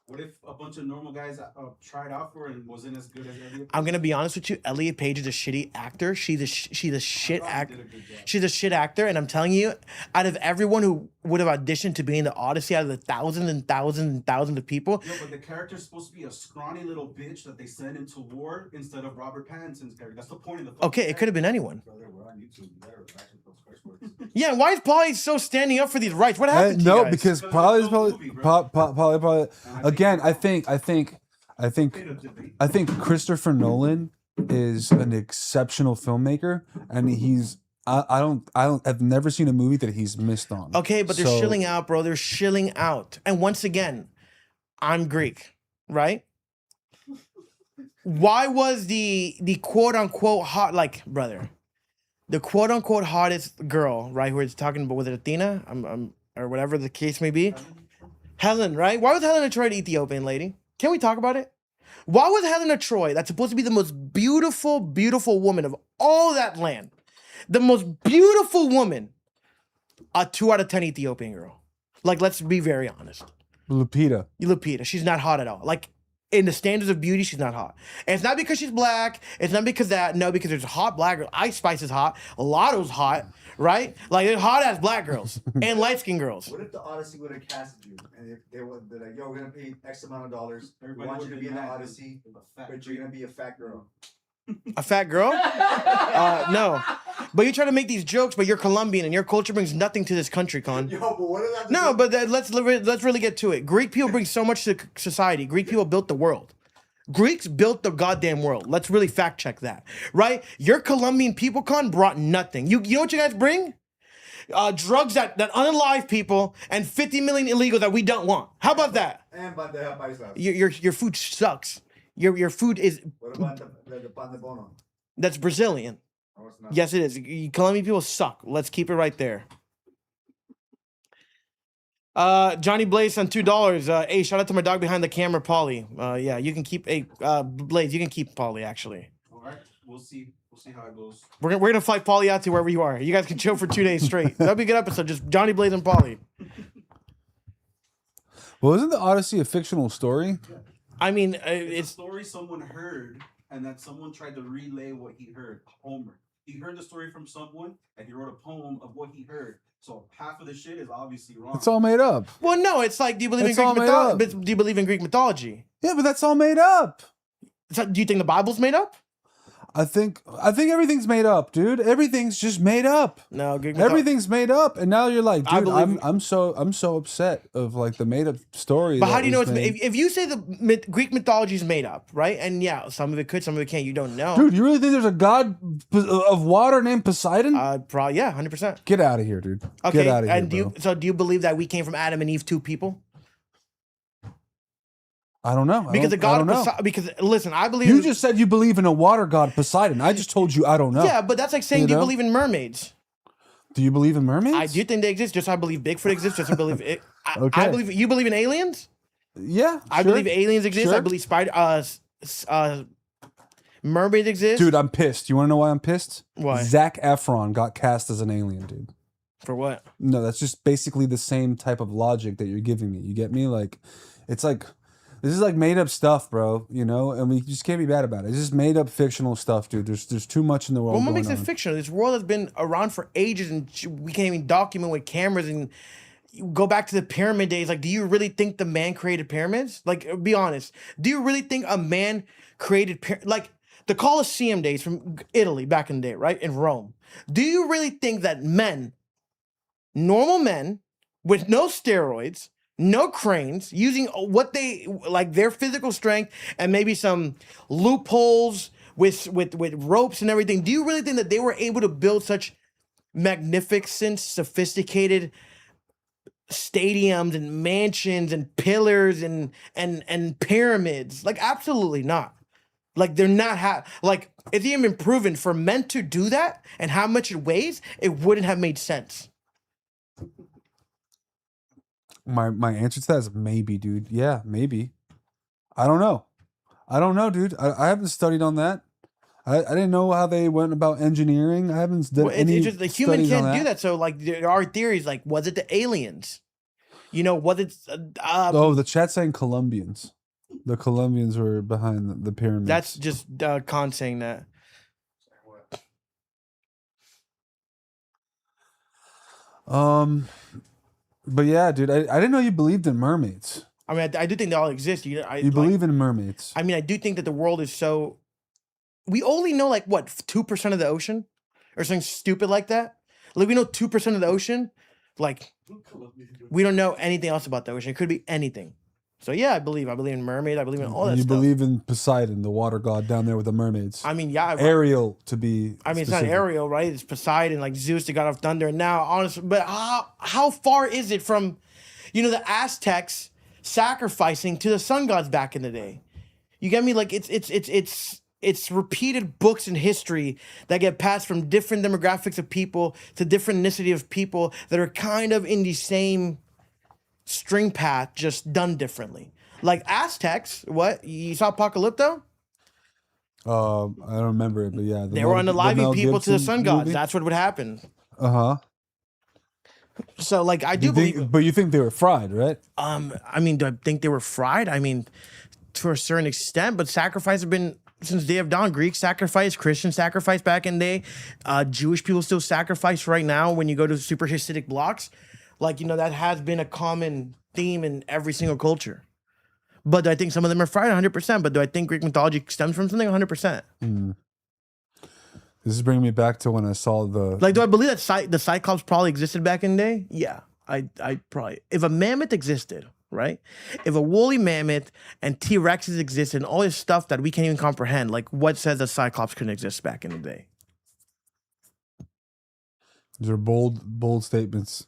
what if a bunch of normal guys tried out for it and wasn't as good as Elliot Page? I'm gonna be honest with you. Elliot Page is a shitty actor. She's a shit actor. She's a shit actor, and I'm telling you, out of everyone who would have auditioned to be in the Odyssey out of the thousands and thousands and thousands of people. No, but the character's supposed to be a scrawny little bitch that they send into war instead of Robert Pattinson's character. That's the point of the fucking Okay, it could have been anyone. Brother, we're on YouTube. You gotta relax with those curse words. Yeah, why is Polly so standing up for these rights? What happened to you No, guys? because Because it's probably, a movie, bro. probably. And Again, I think Definitively. I think Christopher Nolan is an exceptional filmmaker, and I've never seen a movie that he's missed on. Okay, but they're So- shilling out, bro. They're shilling out. And once again, I'm Greek, right? Why was the quote unquote hot, like, brother, the quote unquote hottest girl, right? Who is talking about, was it Athena? Or whatever the case may be. Helen, right? Why was Helen of Troy the Ethiopian lady? Can we talk about it? Why was Helen of Troy, that's supposed to be the most beautiful, beautiful woman of all that land, the most beautiful woman, a 2 out of 10 Ethiopian girl? Like, let's be very honest. Lupita. Lupita, she's not hot at all. Like, in the standards of beauty, she's not hot. And it's not because she's black. It's not because that. No, because there's a hot black girl. Ice Spice is hot. Lotto's hot, right? Like, there's hot ass black girls and light skinned girls. What if the Odyssey would have casted you, and if they're like, "Yo, we're gonna pay X amount of dollars. We Everybody want you would've to be in the been mad. Odyssey, It was a fact. but you're gonna be a fat girl." A fat girl? No. But you try to make these jokes, but you're Colombian and your culture brings nothing to this country, Con. Yo, but what if that? No, but let's really get to it. Greek people bring so much to society. Greek people built the world. Greeks built the goddamn world. Let's really fact check that, right? Your Colombian people, Con, brought nothing. You know what you guys bring? Drugs that unalive people and 50 million illegals that we don't want. How about that? And but they have paisas. Your food sucks. Your food is What about the pan de bono? that's Brazilian. No, it's not. Yes, it is. Colombian people suck. Let's keep it right there. Johnny Blaze on $2. Hey, shout out to my dog behind the camera, Polly. Yeah, you can keep Blaze. You can keep Polly. Actually, All right, we'll see. We'll see how it goes. we're gonna fly Polly out to wherever you are. You guys can chill for 2 days straight. That'll be a good episode. Just Johnny Blaze and Polly. Well, isn't the Odyssey a fictional story? I mean, It's a it's story someone heard, and that someone tried to relay what he heard. Homer. He heard the story from someone, and he wrote a poem of what he heard. So half of the shit is obviously wrong. It's all made up. well, no. It's like, do you believe in It's Greek all made mythology? up. Do you believe in Greek mythology? Yeah, but that's all made up. So, do you think the Bible's made up? I think everything's made up, dude. Everything's just made up. No, Greek mythology. Everything's made up, and now you're like, I dude, believe- I'm so upset of like the made up story. But how that do you know was it's made. if you say the Greek mythology is made up, right? And yeah, some of it could, some of it can't. You don't know. Dude, you really think there's a god of water named Poseidon? Probably yeah, 100%. Get out of here, dude. Okay, Get out of here, and bro. do you believe that we came from Adam and Eve, two people? I don't know. Because the I god don't of know. Poseidon. Because listen, I believe You just said you believe in a water god Poseidon. I just told you I don't know. yeah, but that's like saying, You do you know? believe in mermaids? Do you believe in mermaids? I do think they exist. Just I believe Bigfoot exists. Just I believe it. I Okay. believe you believe in aliens. Yeah. I sure. believe aliens exist. I Sure. believe mermaids exist. Dude, I'm pissed. You want to know why I'm pissed? Why? Zac Efron got cast as an alien, dude. For what? No, that's just basically the same type of logic that you're giving me. You get me? Like, it's like, this is like made up stuff, bro. You know, and we just can't be bad about it. It's just made up fictional stuff, dude. There's too much in the world. Well, what going makes it on. fictional? This world has been around for ages, and we can't even document with cameras. And you go back to the pyramid days. Like, do you really think the man created pyramids? Like, be honest. Do you really think a man created like the Colosseum days from Italy back in the day, right? In Rome. Do you really think that men, normal men, with no steroids, no cranes, using what they like their physical strength and maybe some loopholes with ropes and everything, do you really think that they were able to build such magnificent, sophisticated stadiums and mansions and pillars and pyramids? Like, absolutely not. Like, they're not like, it's even been proven for men to do that and how much it weighs, it wouldn't have made sense. My answer to that is maybe, dude. Yeah, maybe. I don't know. Dude. I haven't studied on that. I didn't know how they went about engineering. I haven't done Well, any it's just the human studies on can't do that. So, like, there are theories. Like, was it the aliens? You know, was it? Oh, the chat's saying Colombians. The Colombians were behind the pyramids. That's just Khan saying that. But yeah, dude, I didn't know you believed in mermaids. I mean, I do think they all exist. You Believe in mermaids. I mean, I do think that the world is so. We only know like what 2% of the ocean, or something stupid like that. Like we know 2% of the ocean. Like we don't know anything else about the ocean. It could be anything. So yeah, I believe in mermaids. I believe in all that You stuff. believe in Poseidon, the water god down there with the mermaids. I mean, yeah. Ariel to be. I mean, it's specific. not Ariel, right? It's Poseidon, like Zeus, the god of thunder. And now, honestly, but how far is it from, the Aztecs sacrificing to the sun gods back in the day? You get me? Like it's repeated books in history that get passed from different demographics of people to different ethnicity of people that are kind of in the same string path, just done differently. Like Aztecs, what you saw Apocalypto? I don't remember it, but yeah, They were unaliving Mel people to the Gibson sun gods. movie? That's what would happen. So, like, I do believe. But you think they were fried, right? I mean, do I think they were fried? I mean, to a certain extent, but sacrifice have been since day of dawn. Greek sacrifice, Christian sacrifice back in the day. Jewish people still sacrifice right now when you go to super Hasidic blocks. Like, that has been a common theme in every single culture. But do I think some of them are fried? 100%. But do I think Greek mythology stems from something? 100%. This is bringing me back to when I saw the. Like, do I believe that the Cyclops probably existed back in the day? Yeah, I probably. If a mammoth existed, right? If a woolly mammoth and T-Rexes existed and all this stuff that we can't even comprehend, like what says the Cyclops couldn't exist back in the day? These are bold statements.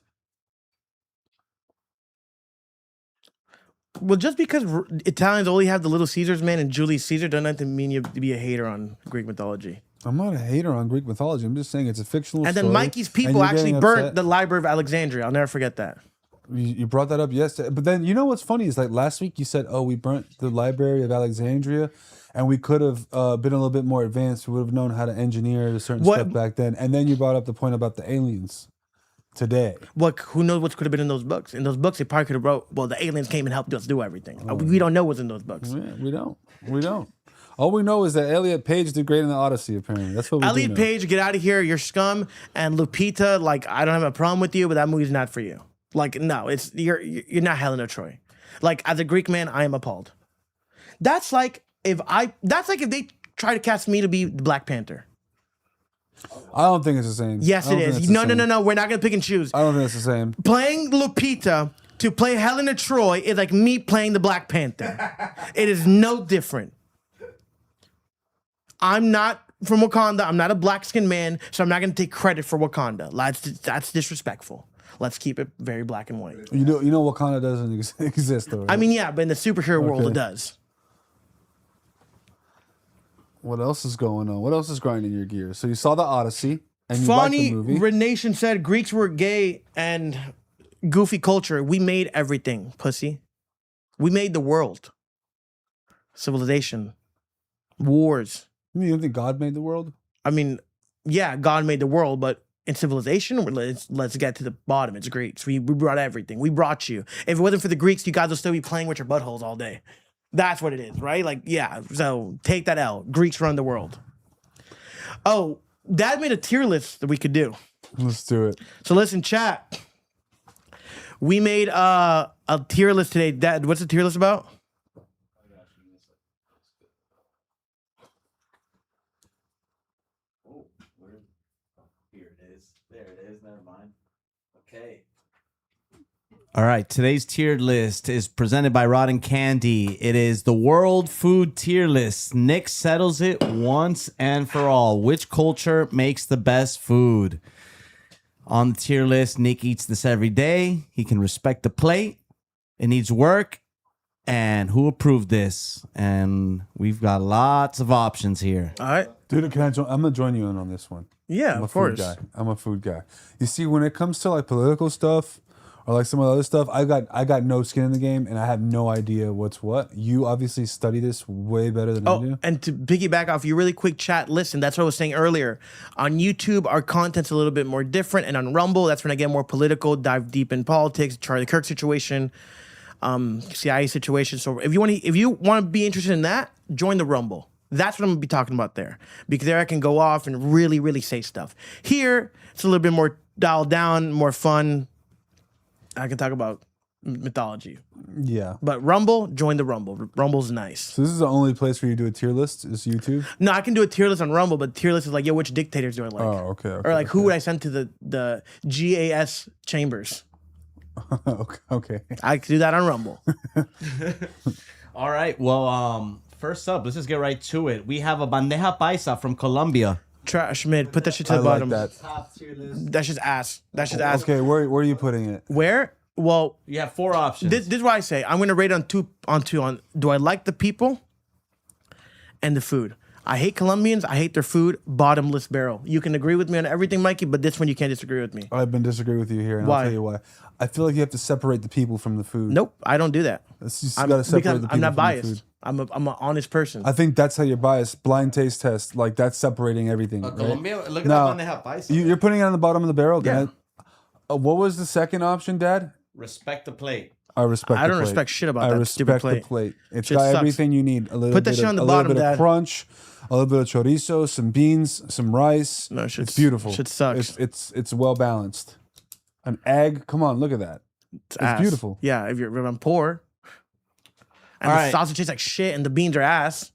Well, just because Italians only have the Little Caesars, man, and Julius Caesar, doesn't have to mean you have to be a hater on Greek mythology. I'm not a hater on Greek mythology. I'm just saying it's a fictional And story. then Mikey's and people you're actually getting burnt upset. the Library of Alexandria. I'll never forget that. You brought that up yesterday. But then, what's funny is like last week you said, oh, we burnt the Library of Alexandria and we could have been a little bit more advanced. We would have known how to engineer a certain stuff back then. And then you brought up the point about the aliens today. Who knows what could have been in those books? In those books, they probably could have wrote, well, the aliens came and helped us do everything. We don't know what's in those books. Yeah, we don't. All we know is that Elliot Page did great in the Odyssey, apparently. That's what we Elliot do know. Page, get out of here. You're scum. And Lupita, like, I don't have a problem with you, but that movie's not for you. Like, no, you're not Helena Troy. Like, as a Greek man, I am appalled. That's like if they try to cast me to be the Black Panther. I don't think it's the same. Yes, it is. No. We're not gonna pick and choose. I don't think it's the same. Playing Lupita to play Helena Troy is like me playing the Black Panther. It is no different. I'm not from Wakanda. I'm not a black-skinned man, so I'm not going to take credit for Wakanda. That's disrespectful. Let's keep it very black and white. You know Wakanda doesn't exist, though. Right? I mean, yeah, but in the superhero world, Okay. it does. What else is going on? What else is grinding your gears? So you saw the Odyssey, and you liked the Funny, movie. Renation said Greeks were gay and goofy culture. We made everything, pussy. We made the world. Civilization. Wars. You don't think God made the world? I mean, yeah, God made the world, but in civilization, let's get to the bottom. It's Greeks. We brought everything. We brought you. If it wasn't for the Greeks, you guys would still be playing with your buttholes all day. That's what it is, right? Like, yeah. So take that out. Greeks run the world. Oh, Dad made a tier list that we could do. Let's do it. So listen, chat. We made a tier list today. Dad, what's the tier list about? Here it is. There it is. Never mind. Okay. All right, today's tiered list is presented by Rotten Candy. It is the World Food Tier List. Nick settles it once and for all. Which culture makes the best food? On the tier list, Nick eats this every day. He can respect the plate. It needs work. And who approved this? And we've got lots of options here. All right. Dude, can I join? I'm going to join you in on this one. Yeah, I'm a of food course. guy. I'm a food guy. You see, when it comes to like political stuff or like some of the other stuff, I got no skin in the game and I have no idea what's what. You obviously study this way better than I Oh, do. and to piggyback off your really quick chat, listen, that's what I was saying earlier. On YouTube, our content's a little bit more different. And on Rumble, that's when I get more political, dive deep in politics, Charlie Kirk situation, CIA situation. So if you want to be interested in that, join the Rumble. That's what I'm gonna be talking about there. Because there I can go off and really, really say stuff. Here, it's a little bit more dialed down, more fun. I can talk about mythology. Yeah. But Rumble, join the Rumble. Rumble's nice. So this is the only place where you do a tier list is YouTube. No, I can do a tier list on Rumble, but tier list is like, yo, which dictators do I like? Oh, okay. Or like, who would I send to the GAS chambers? Okay. I could do that on Rumble. All right. Well, first up, let's just get right to it. We have a bandeja paisa from Colombia. Trash mid, put that shit to I the like bottom. that. Top tier list. That's just ass. That's just ass. Okay, where are you putting it? Where? Well, You have 4 options. this is why I say I'm gonna rate on two. Do I like the people and the food? I hate Colombians. I hate their food. Bottomless barrel. You can agree with me on everything, Mikey, but this one you can't disagree with me. I've been disagreeing with you here, and Why? I'll tell you why. I feel like you have to separate the people from the food. Nope, I don't do that. It's just I'm, gotta separate because the people I'm not from the biased. food. I'm an honest person. I think that's how you're biased. Blind taste test, like that's separating everything. Right? Colombia? Look at No. that bandeja paisa. You're putting it on the bottom of the barrel, Yeah. Dad. What was the second option, Dad? Respect the plate. I respect. I don't the plate. respect shit about I that respect stupid plate. the plate. It's Shit got sucks. everything you need. A little Put that bit shit of, on the a little bottom, bit Dad. of crunch, a little bit of chorizo, some beans, some rice. No, it's shit's- beautiful. shit sucks. It's well balanced. An egg. Come on, look at that. It's ass. beautiful. Yeah, if I'm poor. And All the right. sausage tastes like shit and the beans are ass.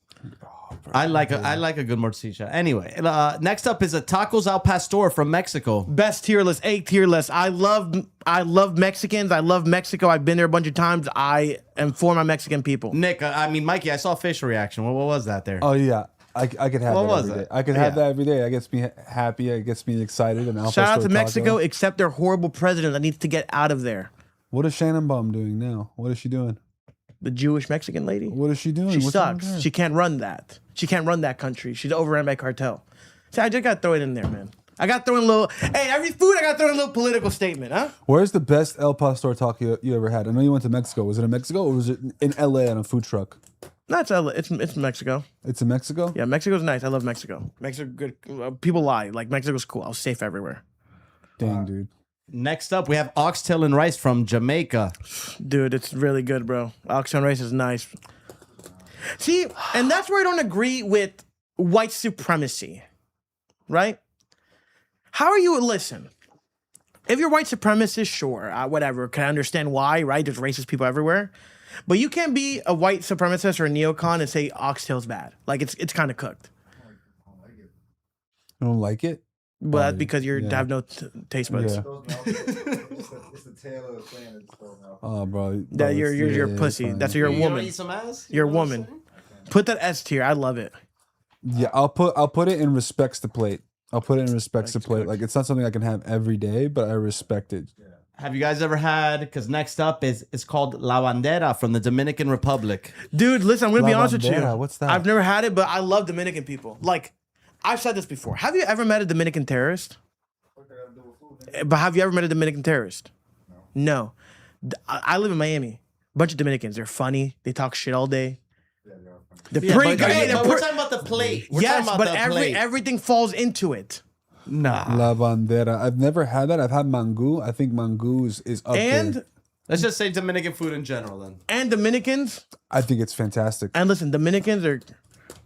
I like a good morcilla. Anyway, next up is a tacos al pastor from Mexico. Best tier list, A tier list. I love Mexicans. I love Mexico. I've been there a bunch of times. I am for my Mexican people. Nick, I mean Mikey, I saw facial reaction. What was that there? Oh yeah, I could have What that was every it? day. I could have Yeah. that every day. That gets me happy. It gets me excited. And Shout out to Mexico, except their horrible president that needs to get out of there. What is Shannonbaum doing now? What is she doing? The Jewish Mexican lady. What is she doing? She What's wrong with sucks. her? She can't run that. She can't run that country. She's overrun by cartel. See, I just got to throw it in there, man. I got to throw in a little, hey, every food, I got to throw in a little political statement, huh? Where's the best El Pastor taco you ever had? I know you went to Mexico. Was it in Mexico or was it in LA on a food truck? No, it's Mexico. It's in Mexico? Yeah, Mexico's nice. I love Mexico. Mexico good. People lie. Like, Mexico's cool. I was safe everywhere. Dang, dude. Next up, we have oxtail and rice from Jamaica. Dude, it's really good, bro. Oxtail rice is nice. See, and that's where I don't agree with white supremacy, right? How are you? Listen, if you're white supremacist, sure, whatever. Can I understand why, right? There's racist people everywhere. But you can't be a white supremacist or a neocon and say oxtail's bad. Like, it's kind of cooked. You don't like it? But that's Oh, because you yeah. have no taste buds. Yeah. It's the tail of the plant that's thrown out. Oh, bro. That you're a pussy. fine. That's you're a woman. Eat some ass? You're a woman. Put that S tier. I love it. Yeah, I'll put it in respects to plate. I'll put it in respects to plate. Like it's not something I can have every day, but I respect it. Have you guys ever had? Because next up is it's called La Bandera from the Dominican Republic. Dude, listen, I'm gonna be La honest with you. bandera, what's that? I've never had it, but I love Dominican people. Like, I've said this before. Have you ever met a Dominican terrorist? But have you ever met a Dominican terrorist? No. I live in Miami. Bunch of Dominicans. They're funny. They talk shit all day. They're pretty good. Hey, they're but we're pre- talking about the plate. We're yes, talking but about the plate. everything falls into it. Nah. La bandera. I've never had that. I've had mango. I think mango is up And there. Let's just say Dominican food in general then. Dominicans. I think it's fantastic. And listen, Dominicans are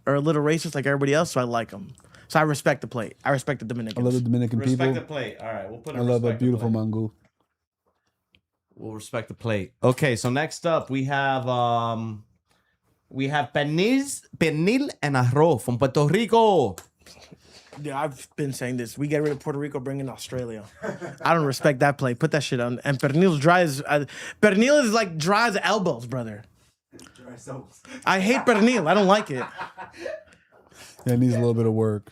a little racist like everybody else, so I like them. So I respect the plate. I respect the I Dominicans. love the Dominican Respect people. the plate. All right, we'll put. I love a beautiful plate. mango. We'll respect the plate. Okay, so next up we have pernil and arroz from Puerto Rico. Yeah, I've been saying this. We get rid of Puerto Rico, bring in Australia. I don't respect that plate. Put that shit on. And pernil's dry as pernil is like dry as elbows, brother. I hate pernil. I don't like it. Yeah, it needs a little bit of work.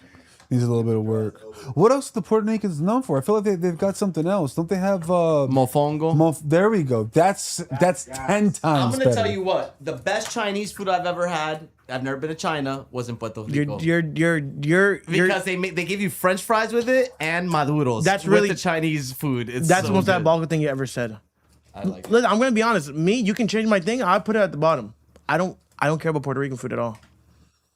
Needs a little bit of work. What else are the Puerto Ricans known for? I feel like they've got something else. Don't they have Mofongo. there we go. That's 10 times I'm gonna better. tell you what. The best Chinese food I've ever had. I've never been to China. Was in Puerto Rico. You're because they give you French fries with it and maduros. That's with really- the Chinese food. It's that's so the most good. diabolical thing you ever said. I like it. Listen, I'm gonna be honest. Me, you can change my thing. I put it at the bottom. I don't care about Puerto Rican food at all.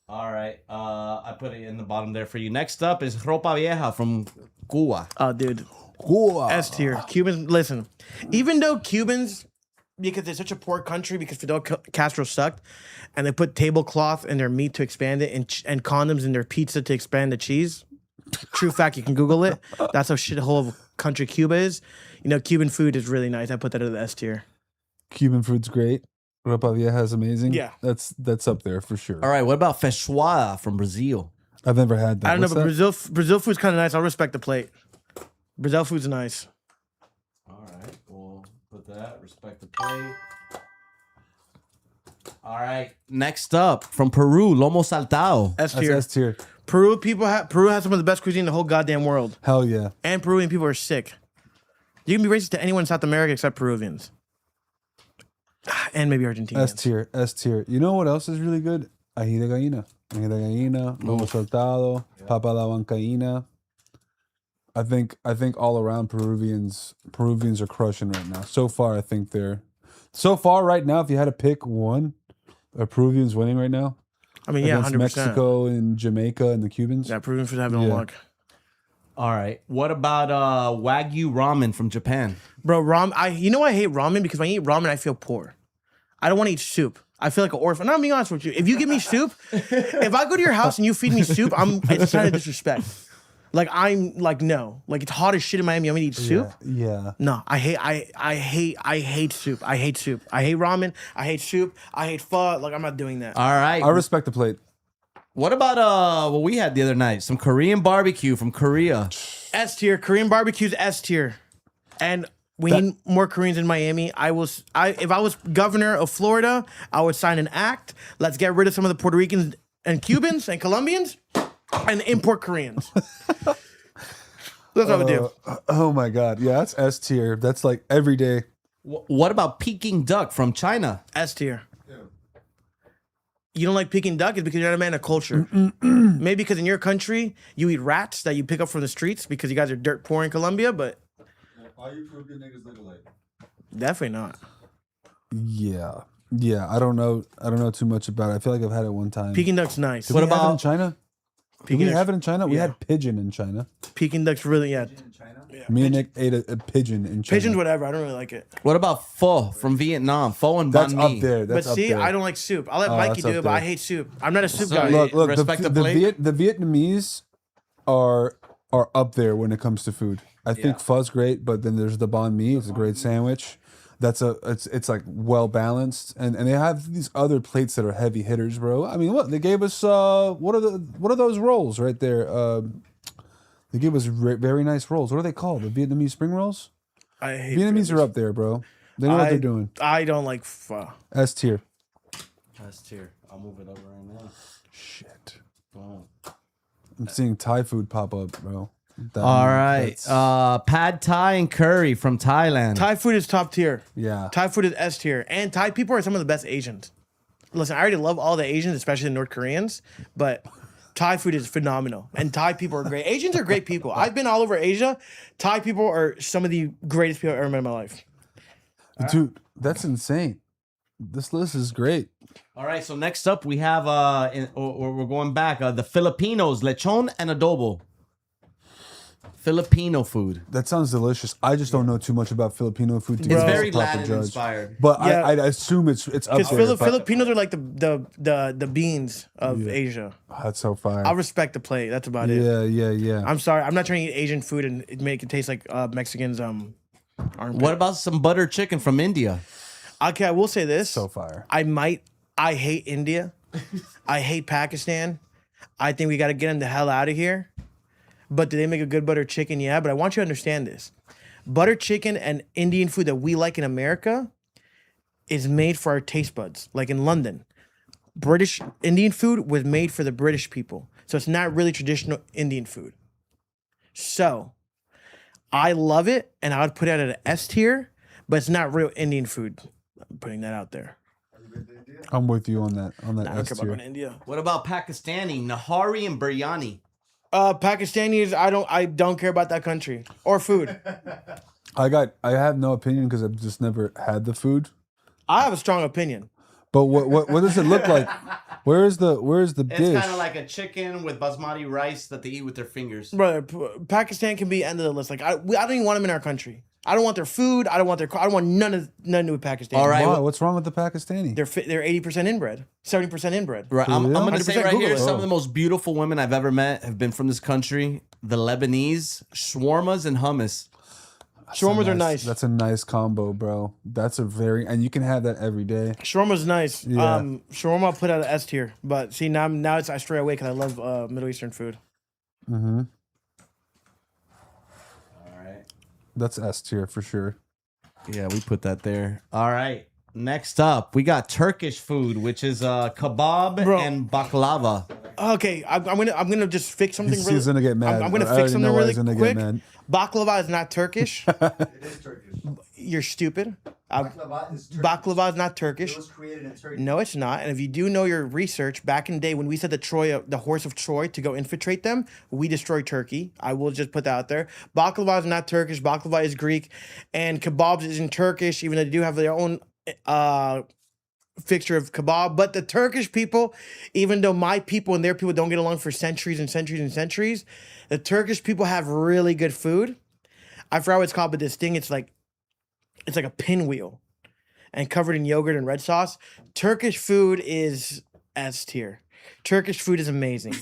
All right, I put it in the bottom there for you. Next up is ropa vieja from Cuba. Oh, dude. Ooh, S tier. Cubans, listen. Even though Cubans, because they're such a poor country, because Fidel Castro sucked, and they put tablecloth in their meat to expand it, and condoms in their pizza to expand the cheese. True fact. You can Google it. That's how shithole of a country Cuba is. You know, Cuban food is really nice. I put that in the S tier. Cuban food's great. Ropa Vieja is amazing. Yeah. That's up there for sure. All right, what about feijoada from Brazil? I've never had that. I don't know, What's but that? Brazil food's kind of nice. I'll respect the plate. Brazil food's nice. All right, we'll put that. Respect the plate. All right, next up from Peru, lomo saltado. S That's tier. S tier. Peru has some of the best cuisine in the whole goddamn world. Hell yeah. And Peruvian people are sick. You can be racist to anyone in South America except Peruvians. And maybe Argentinians. S tier. S tier. You know what else is really good? Ají de gallina. Ají de gallina. Lomo saltado. Papa la huancaína. I think all around Peruvians are crushing right now. So far, I think they're. So far, right now, if you had to pick one, are Peruvians winning right now? I mean, yeah, Against 100%. Mexico and Jamaica and the Cubans? Yeah, Peruvian food having a Yeah. luck. All right, what about Wagyu ramen from Japan? Bro, I hate ramen because when I eat ramen, I feel poor. I don't want to eat soup. I feel like an orphan. No, I'm being honest with you. If you give me soup, if I go to your house and you feed me soup, it's a sign of disrespect. Like I'm like, no. Like it's hot as shit in Miami. I'm gonna eat soup. Yeah. No, I hate soup. I hate soup. I hate ramen. I hate soup. I hate pho. Like I'm not doing that. All right, I respect the plate. what about what we had the other night? Some Korean barbecue from Korea. S tier. Korean barbecue's S tier. And we need more Koreans in Miami. If I was governor of Florida, I would sign an act. Let's get rid of some of the Puerto Ricans and Cubans and Colombians and import Koreans. That's what I would do. Oh my God. Yeah, that's S tier. That's like every day. What about Peking duck from China? S tier. You don't like Peking duck is because you're not a man of culture. Maybe because in your country you eat rats that you pick up from the streets because you guys are dirt poor in Colombia, but All you Peruvian niggas look alike. definitely not. Yeah. Yeah. I don't know too much about it. I feel like I've had it one time. Peking duck's nice. Did we have it in about- China? Did Peking we duck's- have it in China? We yeah. had pigeon in China. Peking duck's really In China? Me and Nick ate a pigeon in China. Pigeons, whatever. I don't really like it. What about pho from Vietnam? Pho and That's banh up mi. there. That's But up see, there. I don't like soup. I'll let Oh, Mikey that's do up it, but I there. hate soup. I'm not a soup So guy. Look, Respect the the plate. Vietnamese are up there when it comes to food. I think pho's great, but then there's the banh mi. It's a great sandwich. It's like well balanced, and they have these other plates that are heavy hitters, bro. I mean, what they gave us? What are those rolls right there? They gave us very nice rolls. What are they called? The Vietnamese spring rolls. I hate Vietnamese are up there, bro. They know what they're doing. I don't like pho. S tier. That's tier. I'll move it over right now. Shit. Boom. I'm seeing Thai food pop up, bro. All right, pad Thai and curry from Thailand. Thai food is top tier. Yeah. Thai food is S tier. And Thai people are some of the best Asians. Listen, I already love all the Asians, especially the North Koreans, but Thai food is phenomenal. And Thai people are great. Asians are great people. I've been all over Asia. Thai people are some of the greatest people I've ever met in my life. Dude, that's insane. This list is great. All right, so next up we have we're going back the Filipinos, lechon and adobo. Filipino food. That sounds delicious. I just don't know too much about Filipino food. To It's be very a proper Latin judge. inspired. But Yeah. I assume it's up Because there. but- Filipinos are like the beans of Asia. That's so fire. I'll respect the plate. That's about it. Yeah. I'm sorry. I'm not trying to eat Asian food and make it taste like Mexicans armpit. What about some butter chicken from India? Okay, I will say this. So fire. I hate India. I hate Pakistan. I think we got to get them the hell out of here. But do they make a good butter chicken? Yeah, but I want you to understand this. Butter chicken and Indian food that we like in America is made for our taste buds. Like in London, British Indian food was made for the British people. So it's not really traditional Indian food. So I love it and I would put it at an S tier, but it's not real Indian food. I'm putting that out there. I'm with you on that. I don't care S about tier. going to India. What about Pakistani, nahari and biryani? Pakistanis, I don't care about that country or food. I have no opinion because I've just never had the food. I have a strong opinion. But what does it look like? Where's the It's dish? kind of like a chicken with basmati rice that they eat with their fingers. Brother, Pakistan can be end of the list. Like I don't even want them in our country. I don't want their food. I don't want I don't want none of with Pakistani. All right. Why? well- What's wrong with the Pakistani? They're 80% inbred, 70% inbred. Right. I'm real? going to say 100% right Google here, it. some Oh. of the most beautiful women I've ever met have been from this country. The Lebanese, shawarmas and hummus. Shawarmas are nice. That's a nice combo, bro. That's a very, and you can have that every day. Shawarma's nice. Yeah. Shawarma I'll put out an S tier, but see now I stray away because I love Middle Eastern food. Mm-hmm. All right. That's S tier for sure. Yeah, we put that there. All right. Next up, we got Turkish food, which is kebab Bro. and baklava. Okay, I'm gonna just fix something. He's gonna get mad. I'm gonna I fix already something know why really he's gonna quick. get mad. Baklava is not Turkish. It is Turkish. You're stupid. Baklava is Turkish. Baklava is not It Turkish. was created in Turkey. No, it's not. And if you do know your research, back in the day when we said the horse of Troy to go infiltrate them, we destroyed Turkey. I will just put that out there. Baklava is not Turkish. Baklava is Greek, and kebabs isn't Turkish, even though they do have their own fixture of kebab. But the Turkish people, even though my people and their people don't get along for centuries and centuries and centuries, the Turkish people have really good food. I forgot what it's called, but this thing, it's like a pinwheel and covered in yogurt and red sauce. Turkish food is S tier. Turkish food is amazing.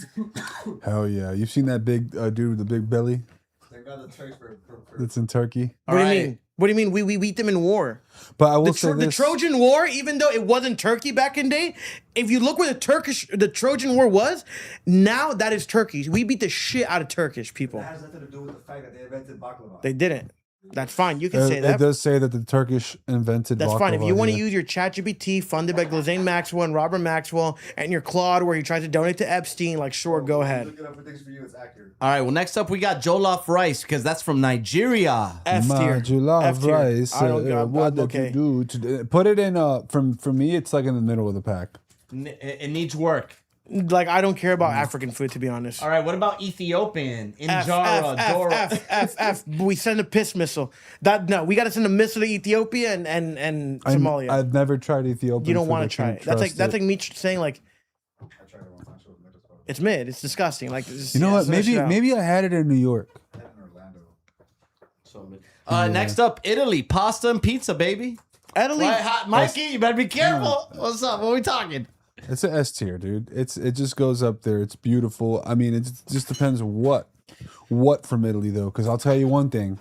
Hell yeah! You've seen that big dude with the big belly They got the Turks for that's in Turkey. What do you right. mean? What do you mean? We beat them in war. But I will The, say the this: Trojan War, even though it wasn't Turkey back in the day, if you look where the Trojan War was, now that is Turkey. We beat the shit out of Turkish people. That has nothing to do with the fact that they invented baklava. They didn't. That's fine. You can say it that. does say that the Turkish invented. That's fine. If baklava, you want to yeah. use your ChatGPT funded by Ghislaine Maxwell and Robert Maxwell and your Claude where he tries to donate to Epstein, like, sure, go ahead. Look it up for things for you. It's accurate. All right. Well, next up, we got jollof rice because that's from Nigeria. F tier. Ma, you love F tier. rice. I don't- I'm what did okay. you do? Put it in. For me, it's like in the middle of the pack. It needs work. Like, I don't care about African food, to be honest. All right. What about Ethiopian? F, Injera, F, Dora. F, F, F. We send a piss missile. No, we got to send a missile to Ethiopia and Somalia. I've never tried Ethiopian. You don't food. want I to try can't it. That's trust like me saying like I tried it one time. So it was fun. it's mid. It's disgusting. Like it's, You know what? smash it out. Maybe I had it in New York. I had it in Orlando. Next up, Italy. Pasta and pizza, baby. Italy. Right, hot Mikey, you better be careful. What's up? What are we talking? It's an S tier, dude. It just goes up there. It's beautiful. I mean, it just depends what from Italy though. Because I'll tell you one thing: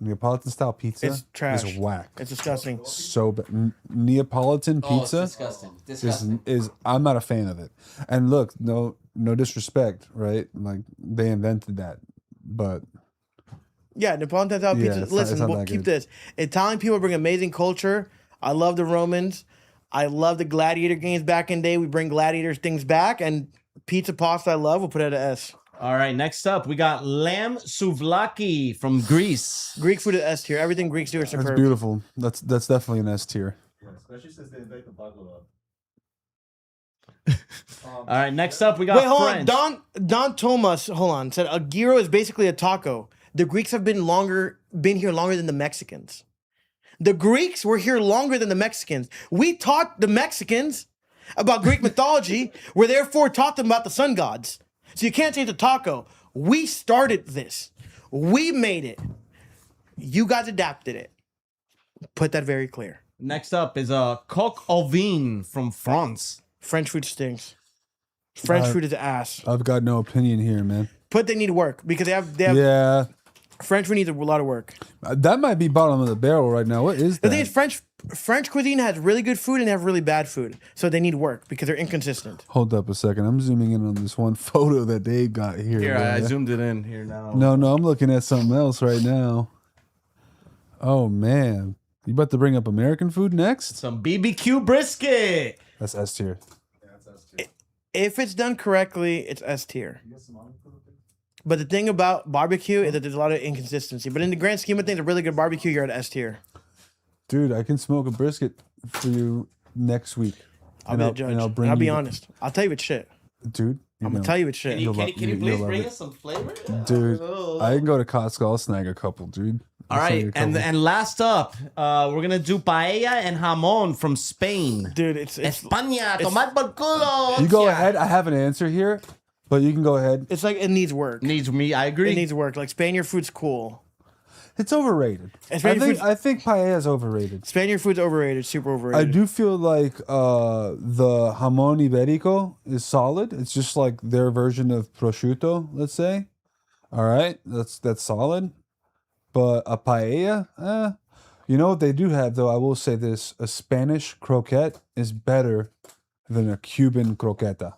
Neapolitan style pizza It's trash. is whack. It's disgusting. So bad. Neapolitan pizza disgusting. is I'm not a fan of it. And look, no disrespect, right? Like they invented that, but Yeah, Neapolitan style Yeah, pizza. it's not- Listen, it's not we'll that keep good. this. Italian people bring amazing culture. I love the Romans. I love the gladiator games back in the day. We bring gladiators things back, and pizza pasta I love. We'll put it at an S. All right, next up, we got lamb souvlaki from Greece. Greek food is S tier. Everything Greeks do is that's superb. beautiful. That's definitely an S tier. Yeah, especially since they invented baklava. All right, next up, we got Wait, hold French. on. Don Thomas, hold on, said a gyro is basically a taco. The Greeks have been here longer than the Mexicans. The Greeks were here longer than the Mexicans. We taught the Mexicans about Greek mythology. We're therefore taught them about the sun gods. So you can't say it's a taco. We started this. We made it. You guys adapted it. Put that very clear. Next up is a coq au vin from France. French food stinks. French food is ass. I've got no opinion here, man. But they need work because they have Yeah, French food needs a lot of work. that might be bottom of the barrel right now. What is The that? thing is, French cuisine has really good food and they have really bad food, so they need work because they're inconsistent. Hold up a second. I'm zooming in on this one photo that Dave got here. Here, I bro. zoomed it in here now. No, I'm looking at something else right now. Oh man, you about to bring up American food next? Some BBQ brisket. That's S tier. Yeah, that's too. If it's done correctly, it's S tier. But the thing about barbecue is that there's a lot of inconsistency. But in the grand scheme of things, a really good barbecue, you're at S tier. Dude, I can smoke a brisket for you next week. I'll be the judge. And I'll be honest. I'll tell you it's shit. Dude. I'm gonna tell you it's shit. You'll love- Can you you'll please love bring it. us some flavor? Dude, I can go to Costco. I'll snag a couple, dude. All I'll snag right, a couple. and last up, we're gonna do paella and jamon from Spain. Dude, it's España, tomar por culo. You go ahead. I have an answer here, but you can go ahead. like it needs work. Needs me. I agree. It needs work. Like Spaniard food's cool. It's overrated. Spanish food's- I think paella is overrated. Spaniard food's overrated, super overrated. I do feel like the jamón ibérico is solid. It's just like their version of prosciutto, let's say. All right, that's solid. But a paella, you know what they do have though? I will say this: a Spanish croquette is better than a Cuban croqueta.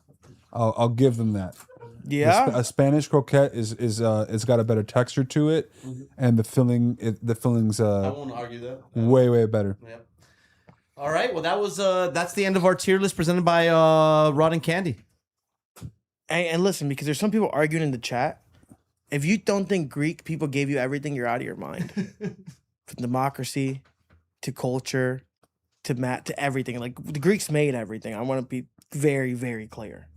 I'll give them that. Yeah. A Spanish croquette is it's got a better texture to it, and the filling's I won't argue that. way better. Yep. All right. Well, that's the end of our tier list presented by Rod and Candy. And listen, because there's some people arguing in the chat. If you don't think Greek people gave you everything, you're out of your mind. From democracy to culture to everything. Like the Greeks made everything. I want to be very, very clear.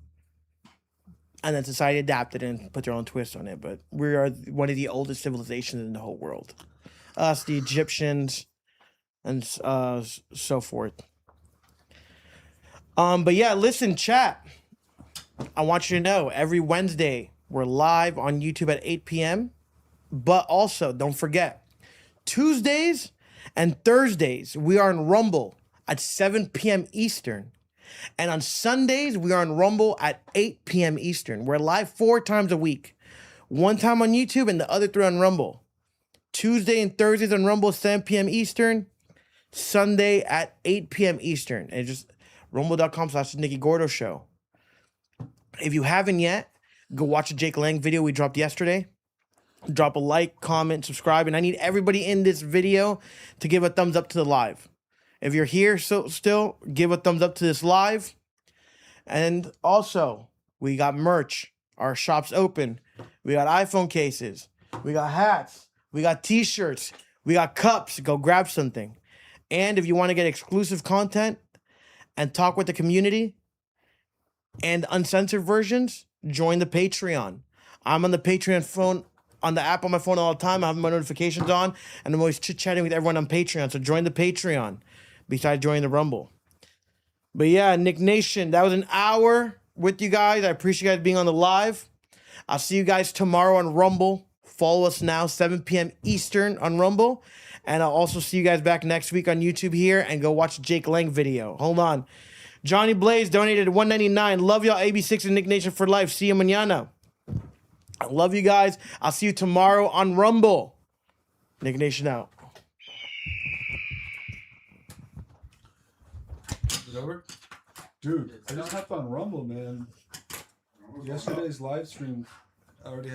And then society adapted and put their own twist on it. But we are one of the oldest civilizations in the whole world. Us, the Egyptians, and so forth. But yeah, listen, chat. I want you to know every Wednesday we're live on YouTube at 8 p.m. But also, don't forget, Tuesdays and Thursdays we are on Rumble at 7 p.m. Eastern. And on Sundays, we are on Rumble at 8 p.m. Eastern. We're live 4 times a week. 1 time on YouTube and the other 3 on Rumble. Tuesday and Thursdays on Rumble, 7 p.m. Eastern. Sunday at 8 p.m. Eastern. And just rumble.com/Nicky Gordo Show. If you haven't yet, go watch the Jake Lang video we dropped yesterday. Drop a like, comment, subscribe. And I need everybody in this video to give a thumbs up to the live. If you're here still, give a thumbs up to this live. And also, we got merch. Our shop's open. We got iPhone cases. We got hats. We got t-shirts. We got cups. Go grab something. And if you want to get exclusive content and talk with the community and uncensored versions, join the Patreon. I'm on the Patreon phone, on the app on my phone all the time. I have my notifications on, and I'm always chit-chatting with everyone on Patreon. So join the Patreon. Besides joining the Rumble. But yeah, Nick Nation, that was an hour with you guys. I appreciate you guys being on the live. I'll see you guys tomorrow on Rumble. Follow us now, 7 p.m. Eastern on Rumble. And I'll also see you guys back next week on YouTube here, and go watch the Jake Lang video. Hold on. Johnny Blaze donated $1.99. Love y'all, AB6 and Nick Nation for life. See you mañana. I love you guys. I'll see you tomorrow on Rumble. Nick Nation out. Over? Dude, I just hopped on Rumble, man. Yesterday's live stream already has